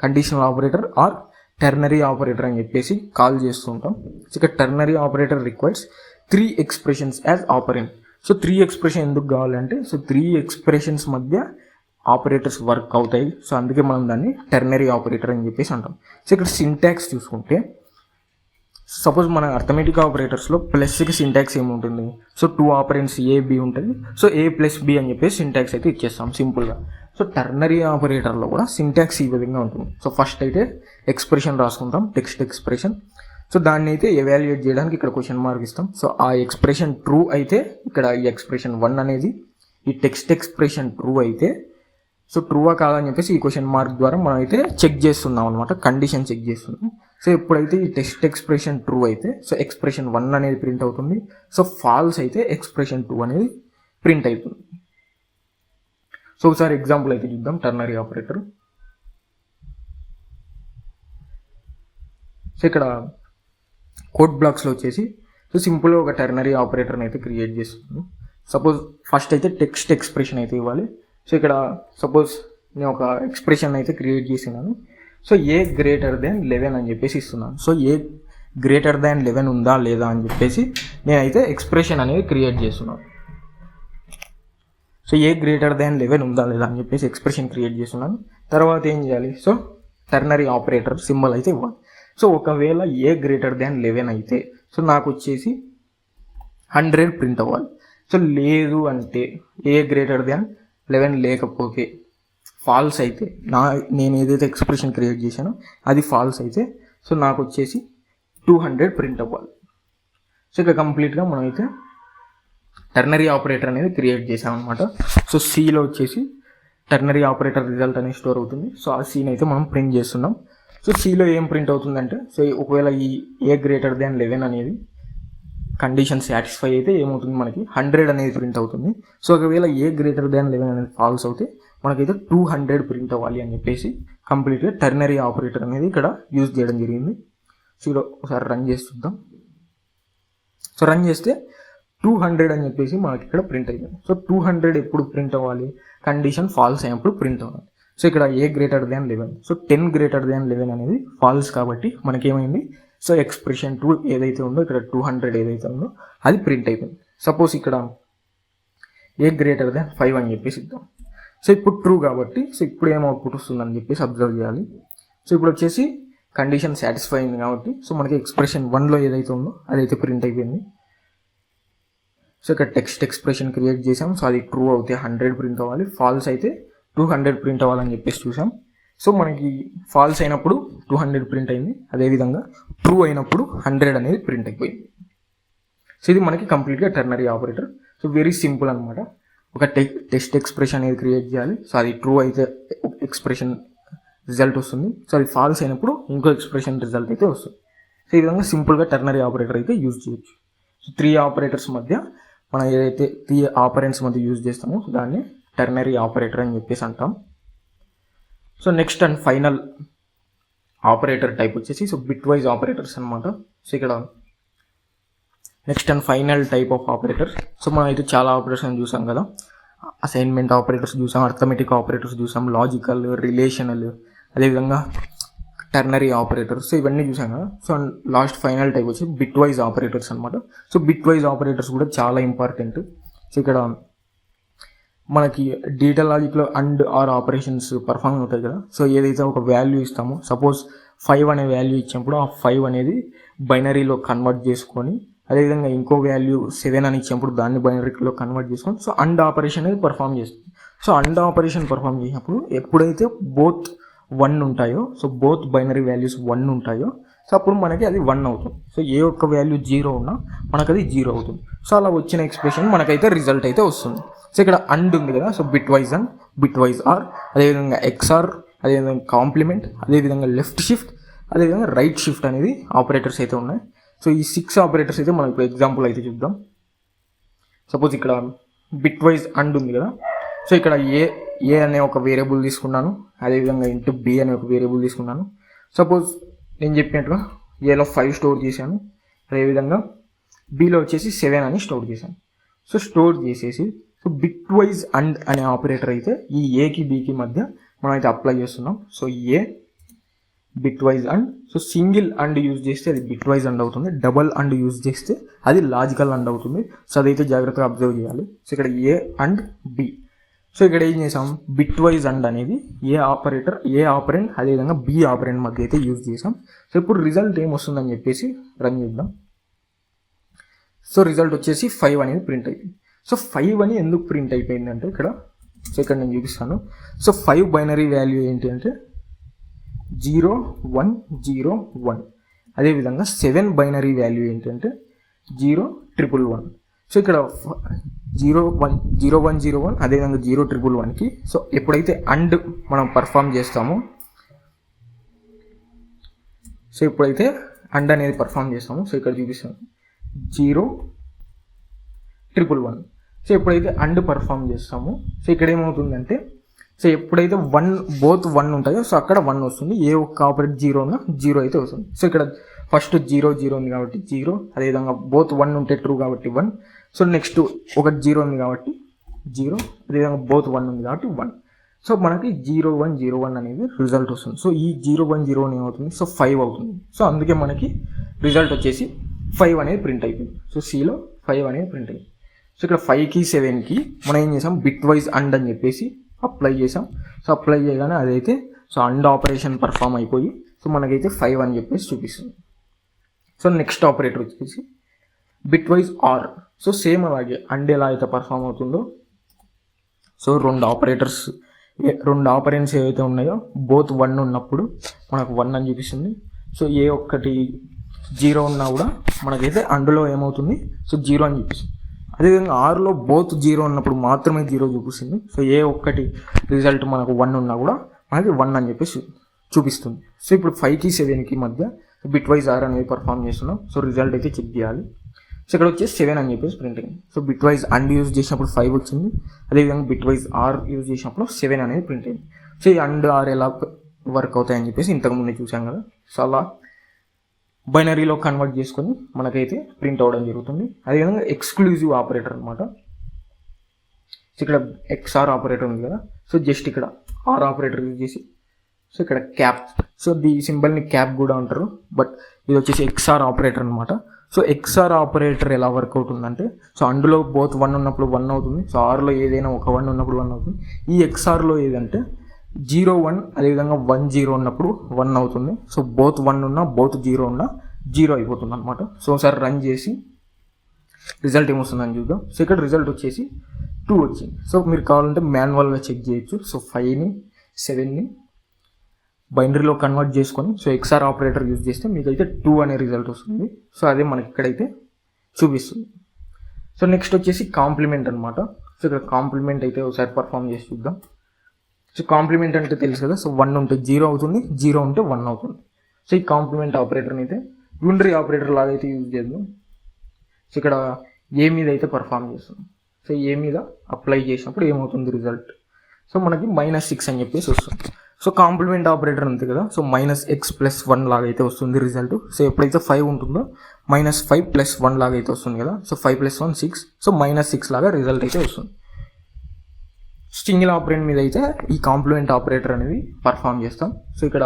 conditional operator are ternary operator అని చెప్పేసి కాల్ చేస్తుంటాం. సో ఇక్కడ ternary operator requires 3 expressions as operant. So 3 expression ఎందుకు కావాలంటే సో 3 ఎక్స్ప్రెషన్స్ మధ్య ఆపరేటర్స్ వర్క్ అవుతాయి. సో అందుకే మనం దాన్ని టర్నరీ ఆపరేటర్ అని చెప్పేసి అంటాం. సో ఇక్కడ సింటాక్స్ చూసుకుంటే సపోజ్ మన అర్థమెటిక్ ఆపరేటర్స్లో ప్లస్కి సింటాక్స్ ఏముంటుంది, సో 2 ఆపరెంట్స్ ఏ బి ఉంటుంది. సో ఏ ప్లస్ బి అని చెప్పేసి సింటాక్స్ అయితే ఇచ్చేస్తాం సింపుల్గా. సో టర్నరీ ఆపరేటర్లో కూడా సింటాక్స్ ఈ విధంగా ఉంటుంది. సో ఫస్ట్ అయితే ఎక్స్ప్రెషన్ రాసుకుంటాం, టెక్స్ట్ ఎక్స్ప్రెషన్. సో దాన్ని అయితే ఎవాల్యుయేట్ చేయడానికి ఇక్కడ క్వశ్చన్ మార్క్ ఇస్తాం. సో ఆ ఎక్స్ప్రెషన్ ట్రూ అయితే ఇక్కడ ఈ ఎక్స్ప్రెషన్ 1 అనేది ఈ టెక్స్ట్ ఎక్స్ప్రెషన్ ట్రూ అయితే సో ట్రూవా కాదని చెప్పేసి ఈ క్వశ్చన్ మార్క్ ద్వారా మనం అయితే చెక్ చేస్తున్నాం అనమాట, కండిషన్ చెక్ చేస్తున్నాం. సో ఎప్పుడైతే ఈ టెక్స్ట్ ఎక్స్ప్రెషన్ ట్రూ అయితే సో ఎక్స్ప్రెషన్ 1 అనేది ప్రింట్ అవుతుంది. సో ఫాల్స్ అయితే ఎక్స్ప్రెషన్ 2 అనేది ప్రింట్ అవుతుంది. సో ఒకసారి ఎగ్జాంపుల్ అయితే చూద్దాం టర్నరీ ఆపరేటర్. సో ఇక్కడ కోడ్ బ్లాక్స్లో వచ్చేసి సో సింపుల్గా ఒక టెర్నరీ ఆపరేటర్ని అయితే క్రియేట్ చేస్తున్నాను. సపోజ్ ఫస్ట్ అయితే టెక్స్ట్ ఎక్స్ప్రెషన్ అయితే ఇవ్వాలి. సో ఇక్కడ సపోజ్ నేను ఒక ఎక్స్ప్రెషన్ అయితే క్రియేట్ చేసినాను. సో ఏ గ్రేటర్ దెన్ 11 అని చెప్పేసి ఇస్తున్నాను. సో ఏ గ్రేటర్ దాన్ 11 ఉందా లేదా అని చెప్పేసి నేనైతే ఎక్స్ప్రెషన్ అనేది క్రియేట్ చేస్తున్నాను. సో ఏ గ్రేటర్ దాన్ 11 ఉందా లేదా అని చెప్పేసి ఎక్స్ప్రెషన్ క్రియేట్ చేస్తున్నాను. తర్వాత ఏం చేయాలి, సో టెర్నరీ ఆపరేటర్ సింబల్ అయితే ఇవ్వాలి. సో ఒకవేళ ఏ గ్రేటర్ దాన్ 11 అయితే సో నాకు వచ్చేసి 100 ప్రింట్ అవ్వాలి. సో లేదు అంటే ఏ గ్రేటర్ దాన్ 11 లేకపోతే ఫాల్స్ అయితే నేను ఏదైతే ఎక్స్ప్రెషన్ క్రియేట్ చేశానో అది ఫాల్స్ అయితే సో నాకు వచ్చేసి 200 ప్రింట్ అవ్వాలి. సో ఇక కంప్లీట్గా మనం అయితే టెర్నరీ ఆపరేటర్ అనేది క్రియేట్ చేసామన్నమాట. సో సిలో వచ్చేసి టెర్నరీ ఆపరేటర్ రిజల్ట్ అనేది స్టోర్ అవుతుంది. సో ఆ సీని అయితే మనం ప్రింట్ చేస్తున్నాం. సో సిలో ఏం ప్రింట్ అవుతుందంటే సో ఒకవేళ ఈ ఏ గ్రేటర్ దాన్ 11 అనేది కండిషన్ సాటిస్ఫై అయితే ఏమవుతుంది, మనకి 100 అనేది ప్రింట్ అవుతుంది. సో ఒకవేళ ఏ గ్రేటర్ దాన్ 11 అనేది ఫాల్స్ అవుతే మనకైతే 200 ప్రింట్ అవ్వాలి అని చెప్పేసి కంప్లీట్గా టెర్నరీ ఆపరేటర్ అనేది ఇక్కడ యూజ్ చేయడం జరిగింది. సో ఇక్కడ ఒకసారి రన్ చేసి చూద్దాం. సో రన్ చేస్తే 200 అని చెప్పేసి మనకి ఇక్కడ ప్రింట్ అయ్యింది. సో 200 ఎప్పుడు ప్రింట్ అవ్వాలి, కండిషన్ ఫాల్స్ అయినప్పుడు ప్రింట్ అవ్వాలి. సో ఇక్కడ a greater than 11, so 10 greater than 11 అనేది ఫాల్స్ కాబట్టి మనకేమైంది, సో ఎక్స్ప్రెషన్ 2 ఏదైతే ఉందో ఇక్కడ 200 ఏదైతే ఉందో అది ప్రింట్ అయిపోయింది. సపోజ్ ఇక్కడ ఏ గ్రేటర్ దాన్ 5 అని చెప్పేసి ఇద్దాం. సో ఇప్పుడు ట్రూ కాబట్టి సో ఇప్పుడు ఏం అవుట్పుట్ వస్తుందని చెప్పేసి అబ్జర్వ్ చేయాలి. సో ఇప్పుడు వచ్చేసి కండిషన్ సాటిస్ఫై అయింది కాబట్టి సో మనకి ఎక్స్ప్రెషన్ 1లో ఏదైతే ఉందో అదైతే ప్రింట్ అయిపోయింది. సో ఇక్కడ టెక్స్ట్ ఎక్స్ప్రెషన్ క్రియేట్ చేసాం. సో అది ట్రూ అయితే 100 ప్రింట్ అవ్వాలి, ఫాల్స్ అయితే 200 ప్రింట్ అవ్వాలని చెప్పేసి చూసాం. సో మనకి ఫాల్స్ అయినప్పుడు 200 ప్రింట్ అయింది, అదేవిధంగా ట్రూ అయినప్పుడు 100 అనేది ప్రింట్ అయిపోయింది. సో ఇది మనకి కంప్లీట్గా ternary operator. So very simple అనమాట. ఒక టెక్స్ట్ ఎక్స్ప్రెషన్ అనేది క్రియేట్ చేయాలి. సో అది ట్రూ అయితే ఎక్స్ప్రెషన్ రిజల్ట్ వస్తుంది. సో అది ఫాల్స్ అయినప్పుడు ఇంకో ఎక్స్ప్రెషన్ రిజల్ట్ అయితే వస్తుంది. సో ఈ విధంగా సింపుల్గా టెర్నరీ ఆపరేటర్ అయితే యూజ్ చేయొచ్చు. సో 3 ఆపరేటర్స్ మధ్య మనం ఏదైతే 3 ఆపరెంట్స్ మధ్య యూజ్ చేస్తామో దాన్ని టెర్నరీ ఆపరేటర్ అని చెప్పేసి అంటాం. So next and final operator type వచ్చేసి సో బిట్ వైజ్ ఆపరేటర్స్ అనమాట. సో ఇక్కడ next and final type of operator. So మనం అయితే చాలా ఆపరేటర్స్ చూసాం కదా, అసైన్మెంట్ ఆపరేటర్స్ చూసాం, అర్థమెటిక్ ఆపరేటర్స్ చూసాం, లాజికల్, రిలేషనల్, అదేవిధంగా టెర్నరీ ఆపరేటర్స్. సో ఇవన్నీ చూసాం కదా. సో లాస్ట్ ఫైనల్ టైప్ వచ్చి బిట్ వైజ్ ఆపరేటర్స్ అనమాట. సో బిట్ వైజ్ ఆపరేటర్స్ కూడా చాలా ఇంపార్టెంట్. సో ఇక్కడ మనకి data లాజిక్లో and are operations perform అవుతాయి కదా. సో ఏదైతే ఒక వాల్యూ ఇస్తామో, సపోజ్ 5 అనే వాల్యూ ఇచ్చినప్పుడు ఆ 5 అనేది బైనరీలో కన్వర్ట్ చేసుకొని, అదేవిధంగా ఇంకో వాల్యూ 7 అని ఇచ్చినప్పుడు దాన్ని బైనరీలో కన్వర్ట్ చేసుకొని సో అండ్ ఆపరేషన్ అనేది పర్ఫామ్ చేస్తుంది. సో అండ్ ఆపరేషన్ పర్ఫామ్ చేసినప్పుడు ఎప్పుడైతే బోత్ 1 ఉంటాయో, సో బోత్ బైనరీ వాల్యూస్ 1 ఉంటాయో, సో అప్పుడు మనకి అది 1 అవుతుంది. సో ఏ ఒక్క వాల్యూ 0 ఉన్నా మనకు అది 0 అవుతుంది. సో అలా వచ్చిన ఎక్స్ప్రెషన్ మనకైతే రిజల్ట్ అయితే వస్తుంది. సో ఇక్కడ అండ్ ఉంది కదా, so bitwise and, bitwise or, అదేవిధంగా ఎక్స్ఆర్, అదేవిధంగా కాంప్లిమెంట్, అదేవిధంగా లెఫ్ట్ షిఫ్ట్, అదేవిధంగా రైట్ షిఫ్ట్ అనేది ఆపరేటర్స్ అయితే ఉన్నాయి. సో ఈ 6 ఆపరేటర్స్ అయితే మనం ఇప్పుడు ఎగ్జాంపుల్ అయితే చూద్దాం. సపోజ్ ఇక్కడ బిట్ వైజ్ అండ్ ఉంది కదా. సో ఇక్కడ ఏ అనే ఒక వేరియబుల్ తీసుకున్నాను, అదేవిధంగా ఇంటూ బి అనే ఒక వేరియబుల్ తీసుకున్నాను. సపోజ్ నేను చెప్పినట్టుగా ఏలో 5 స్టోర్ చేశాను, అదేవిధంగా బిలో వచ్చేసి 7 అని స్టోర్ చేశాను. సో స్టోర్ చేసేసి సో బిట్ వైజ్ అండ్ అనే ఆపరేటర్ అయితే ఈ ఏకి బికి మధ్య మనం అయితే అప్లై చేస్తున్నాం. So A bit wise and, so single and use చేస్తే అది బిట్ వైజ్ అండ్ అవుతుంది, డబల్ అండ్ యూజ్ చేస్తే అది లాజికల్ అండ్ అవుతుంది. సో అదైతే జాగ్రత్తగా అబ్జర్వ్ చేయాలి. సో ఇక్కడ ఏ అండ్ బి. సో ఇక్కడ ఏం చేసాం, బిట్ వైజ్ అండ్ అనేది ఏ ఆపరేటర్, ఏ ఆపరెంట్, అదేవిధంగా బి ఆపరెంట్ మధ్య అయితే యూజ్ చేసాం. సో ఇప్పుడు రిజల్ట్ ఏమొస్తుందని చెప్పేసి రన్ చేద్దాం. సో రిజల్ట్ వచ్చేసి 5 అనేది ప్రింట్ అయిపోయింది. సో 5 అని ఎందుకు ప్రింట్ అయిపోయింది అంటే ఇక్కడ, సో ఇక్కడ నేను చూపిస్తాను. సో 5 బైనరీ వాల్యూ ఏంటి అంటే 0 1 0 1. అదేవిధంగా 7 బైనరీ వాల్యూ ఏంటంటే 0 1 1 1. సో ఇక్కడ 0 1 0 1 0 1, అదేవిధంగా 0 1 1కి సో ఎప్పుడైతే అండ్ మనం పర్ఫామ్ చేస్తామో, సో ఎప్పుడైతే అండ్ అనేది పర్ఫామ్ చేస్తామో, సో ఇక్కడ చూపిస్తాను 0 1 1. సో ఎప్పుడైతే అండ్ పర్ఫామ్ చేస్తామో సో ఇక్కడ ఏమవుతుందంటే, సో ఎప్పుడైతే బోత్ 1 ఉంటాయో సో అక్కడ 1 వస్తుంది, ఏ ఒక్క ఆపరేట్ 0 ఉన్నా 0 అయితే వస్తుంది. సో ఇక్కడ ఫస్ట్ 0 0 ఉంది కాబట్టి 0, అదేవిధంగా బోత్ 1 ఉంటే ట్రూ కాబట్టి 1. సో నెక్స్ట్ ఒకటి 0 ఉంది కాబట్టి 0, అదేవిధంగా బోత్ 1 ఉంది కాబట్టి 1. సో మనకి 0 1 0 1 అనేది రిజల్ట్ వస్తుంది. సో ఈ 0 1 0 1 ఏమవుతుంది, సో 5 అవుతుంది. సో అందుకే మనకి రిజల్ట్ వచ్చేసి 5 అనేది ప్రింట్ అయిపోయింది. సో సిలో 5 అనేది ప్రింట్ అయింది. సో ఇక్కడ 5కి 7కి మనం ఏం చేసాం, బిట్ వైజ్ అండ్ అని చెప్పేసి అప్లై చేసాం. సో అప్లై చేయగానే అదైతే సో అండ్ ఆపరేషన్ పర్ఫామ్ అయిపోయి సో మనకైతే 5 అని చెప్పేసి చూపిస్తుంది. సో నెక్స్ట్ ఆపరేటర్ వచ్చేసి bitwise or. So same అలాగే అండ్ ఎలా అయితే పర్ఫామ్ అవుతుందో, సో రెండు ఆపరెంట్స్ ఏవైతే ఉన్నాయో బోత్ 1 ఉన్నప్పుడు మనకు 1 అని చూపిస్తుంది. సో ఏ ఒక్కటి 0 ఉన్నా కూడా మనకైతే అందులో ఏమవుతుంది, సో 0 అని చూపిస్తుంది. అదేవిధంగా ఆర్లో బోత్ 0 ఉన్నప్పుడు మాత్రమే 0 చూపిస్తుంది. సో ఏ ఒక్కటి రిజల్ట్ మనకు 1 ఉన్నా కూడా మనకి 1 అని చెప్పేసి చూపిస్తుంది. సో ఇప్పుడు 5కి 7కి మధ్య బిట్ వైజ్ ఆర్ అనేది పర్ఫామ్ చేస్తున్నాం. సో రిజల్ట్ అయితే చెక్ చేయాలి. సో ఇక్కడ వచ్చేసి 7 అని చెప్పేసి ప్రింట్ అయింది. So bitwise and use చేసినప్పుడు 5 వచ్చింది, అదేవిధంగా బిట్ వైజ్ ఆర్ యూజ్ చేసినప్పుడు 7 అనేది ప్రింట్ అయింది. సో ఈ అండ్ ఆర్ ఎలా వర్క్ అవుతాయని చెప్పేసి ఇంతకుముందే చూసాం కదా. సో అలా బైనరీలో కన్వర్ట్ చేసుకొని మనకైతే ప్రింట్ అవ్వడం జరుగుతుంది. అదేవిధంగా ఎక్స్క్లూజివ్ ఆపరేటర్ అనమాట. సో ఇక్కడ ఎక్స్ఆర్ ఆపరేటర్ ఉంది కదా, సో జస్ట్ ఇక్కడ ఆర్ ఆపరేటర్ యూజ్ చేసి, సో ఇక్కడ క్యాప్, సో ఈ సింబల్ని క్యాప్ కూడా అంటారు, బట్ ఇది వచ్చేసి ఎక్స్ఆర్ ఆపరేటర్ అనమాట. సో ఎక్స్ఆర్ ఆపరేటర్ ఎలా వర్క్ అవుతుందంటే, సో అందులో బోత్ 1 ఉన్నప్పుడు 1 అవుతుంది. సో ఆర్లో ఏదైనా ఒక 1 ఉన్నప్పుడు 1 అవుతుంది. ఈ ఎక్స్ఆర్లో ఏదంటే 0 1 అదేవిధంగా 1 0 ఉన్నప్పుడు 1 అవుతుంది. సో బోత్ 1 ఉన్నా బోత్ 0 ఉన్నా 0 అయిపోతుంది అనమాట. సో ఒకసారి రన్ చేసి రిజల్ట్ ఏమొస్తుందని చూద్దాం. సో ఇక్కడ రిజల్ట్ వచ్చేసి 2 వచ్చింది. సో మీరు కావాలంటే మాన్యువల్గా చెక్ చేయొచ్చు. సో 5ని 7ని బైనరీలో కన్వర్ట్ చేసుకొని సో ఎక్స్ఆర్ ఆపరేటర్ యూజ్ చేస్తే మీకైతే 2 అనే రిజల్ట్ వస్తుంది. సో అదే మనకి ఇక్కడైతే చూపిస్తుంది. సో నెక్స్ట్ వచ్చేసి కాంప్లిమెంట్ అనమాట. సో ఇక్కడ కాంప్లిమెంట్ అయితే ఒకసారి పర్ఫామ్ చేసి చూద్దాం. సో కాంప్లిమెంట్ అంటే తెలుసు కదా. సో 1 ఉంటే 0 అవుతుంది, 0 ఉంటే 1 అవుతుంది. సో ఈ కాంప్లిమెంట్ ఆపరేటర్ని అయితే యూనరీ ఆపరేటర్ లాగా అయితే యూజ్ చేద్దాం. సో ఇక్కడ ఏ మీద అయితే పర్ఫామ్ చేస్తుంది. సో ఏ మీద అప్లై చేసినప్పుడు ఏమవుతుంది రిజల్ట్, సో మనకి -6 అని చెప్పేసి వస్తుంది. సో కాంప్లిమెంట్ ఆపరేటర్ ఉంది కదా, సో -x + 1 లాగా అయితే వస్తుంది రిజల్ట్. సో ఎప్పుడైతే 5 ఉంటుందో -5 + 1 లాగా అయితే వస్తుంది కదా. సో 5 + 1 6, సో -6 లాగా రిజల్ట్ అయితే వస్తుంది. సింగిల్ ఆపరెంట్ మీద అయితే ఈ కాంప్లిమెంట్ ఆపరేటర్ అనేది పర్ఫామ్ చేస్తాం. సో ఇక్కడ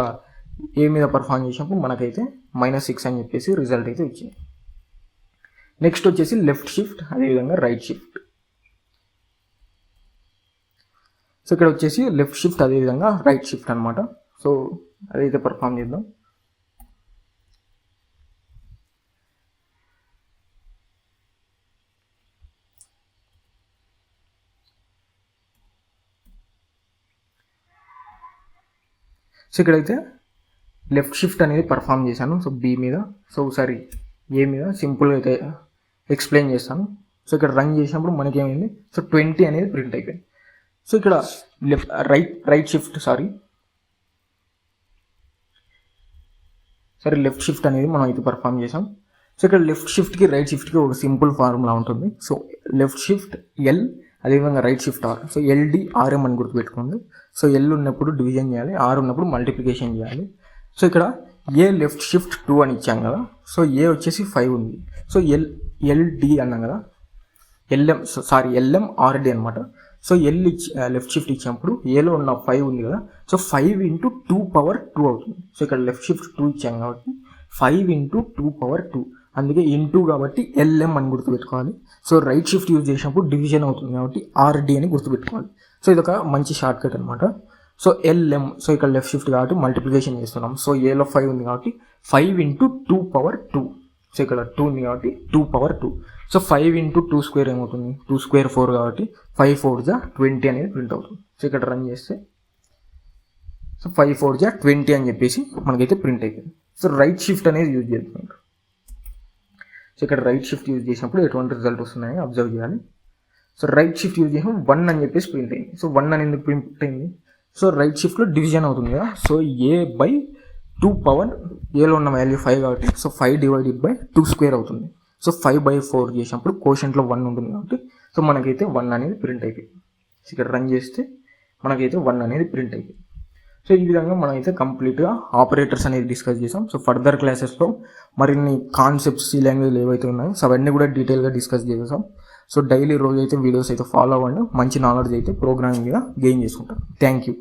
ఏ మీద పర్ఫామ్ చేసినప్పుడు మనకైతే -6 అని చెప్పేసి రిజల్ట్ అయితే వచ్చింది. నెక్స్ట్ వచ్చేసి లెఫ్ట్ షిఫ్ట్, అదేవిధంగా రైట్ షిఫ్ట్. సో ఇక్కడ వచ్చేసి లెఫ్ట్ షిఫ్ట్ అదేవిధంగా రైట్ షిఫ్ట్ అనమాట. సో అదైతే పర్ఫామ్ చేద్దాం. సో ఇక్కడైతే లెఫ్ట్ షిఫ్ట్ అనేది పర్ఫామ్ చేశాను. సో బి మీద, సో ఒకసారి ఏ మీద సింపుల్గా అయితే ఎక్స్ప్లెయిన్ చేస్తాను. సో ఇక్కడ రన్ చేసినప్పుడు మనకేమైంది, సో 20 అనేది ప్రింట్ అయిపోయింది. సో ఇక్కడ లెఫ్ట్ షిఫ్ట్ అనేది మనం అయితే పర్ఫామ్ చేసాం. సో ఇక్కడ లెఫ్ట్ షిఫ్ట్కి రైట్ షిఫ్ట్కి ఒక సింపుల్ ఫార్ములా ఉంటుంది. సో లెఫ్ట్ షిఫ్ట్ ఎల్, అదేవిధంగా right shift R. So LD RM అని గుర్తుపెట్టుకోండి. సో L ఉన్నప్పుడు డివిజన్ చేయాలి, R ఉన్నప్పుడు మల్టిప్లికేషన్ చేయాలి. సో ఇక్కడ ఏ లెఫ్ట్ షిఫ్ట్ 2 అని ఇచ్చాం కదా. సో ఏ వచ్చేసి 5 ఉంది. సో LD అన్నాం కదా, LM RD అనమాట. సో లెఫ్ట్ షిఫ్ట్ ఇచ్చినప్పుడు ఏలో ఉన్న 5 ఉంది కదా. సో 5 × 2^2 అవుతుంది. సో ఇక్కడ లెఫ్ట్ షిఫ్ట్ 2 ఇచ్చాం కాబట్టి 5 × 2^2, అందుకే ఇంటూ కాబట్టి LM అని గుర్తుపెట్టుకోవాలి. సో రైట్ షిఫ్ట్ యూజ్ చేసినప్పుడు డివిజన్ అవుతుంది కాబట్టి RD అని గుర్తుపెట్టుకోవాలి. సో ఇది ఒక మంచి షార్ట్ కట్ అనమాట. సో LM, సో ఇక్కడ లెఫ్ట్ షిఫ్ట్ కాబట్టి మల్టిప్లికేషన్ చేస్తున్నాం. సో ఏలో 5 ఉంది కాబట్టి 5 × 2^2. సో ఇక్కడ 2 ఉంది కాబట్టి 2^2. సో 5 × 2² ఏమవుతుంది, 2² 4 కాబట్టి 5 4 20 అనేది ప్రింట్ అవుతుంది. సో ఇక్కడ రన్ చేస్తే సో 5 4 20 అని చెప్పేసి మనకైతే ప్రింట్ అయిపోయింది. సో రైట్ షిఫ్ట్ అనేది యూజ్ చేస్తున్నాం. సో ఇక్కడ రైట్ షిఫ్ట్ యూజ్ చేసినప్పుడు ఎటువంటి రిజల్ట్ వస్తున్నాయని అబ్జర్వ్ చేయాలి. సో రైట్ షిఫ్ట్ యూజ్ చేసినప్పుడు 1 అని చెప్పేసి ప్రింట్ అయింది. సో 1 అని ఎందుకు ప్రింట్ అయింది, సో రైట్ షిఫ్ట్లో డివిజన్ అవుతుంది కదా. సో A/2 పవర్ ఏలో ఉన్న వాల్యూ 5 కాబట్టి సో 5 / 2² అవుతుంది. సో 5/4 చేసినప్పుడు కోషెంట్లో 1 ఉంటుంది కాబట్టి సో మనకైతే 1 అనేది ప్రింట్ అయిపోయింది. సో ఇక్కడ రన్ చేస్తే మనకైతే 1 అనేది ప్రింట్ అయిపోయింది. సో ఈ విధంగా మనం అయితే కంప్లీట్గా ఆపరేటర్స్ అనేది డిస్కస్ చేసాం. సో ఫర్దర్ క్లాసెస్లో మరిన్ని కాన్సెప్ట్స్ ఈ లాంగ్వేజ్లో ఏవైతే ఉన్నాయో సో అవన్నీ కూడా డీటెయిల్గా డిస్కస్ చేసాం. సో డైలీ రోజు అయితే వీడియోస్ అయితే ఫాలో అవ్వండి, మంచి నాలెడ్జ్ అయితే ప్రోగ్రామింగ్ మీద గెయిన్ చేసుకుంటాం. Thank you.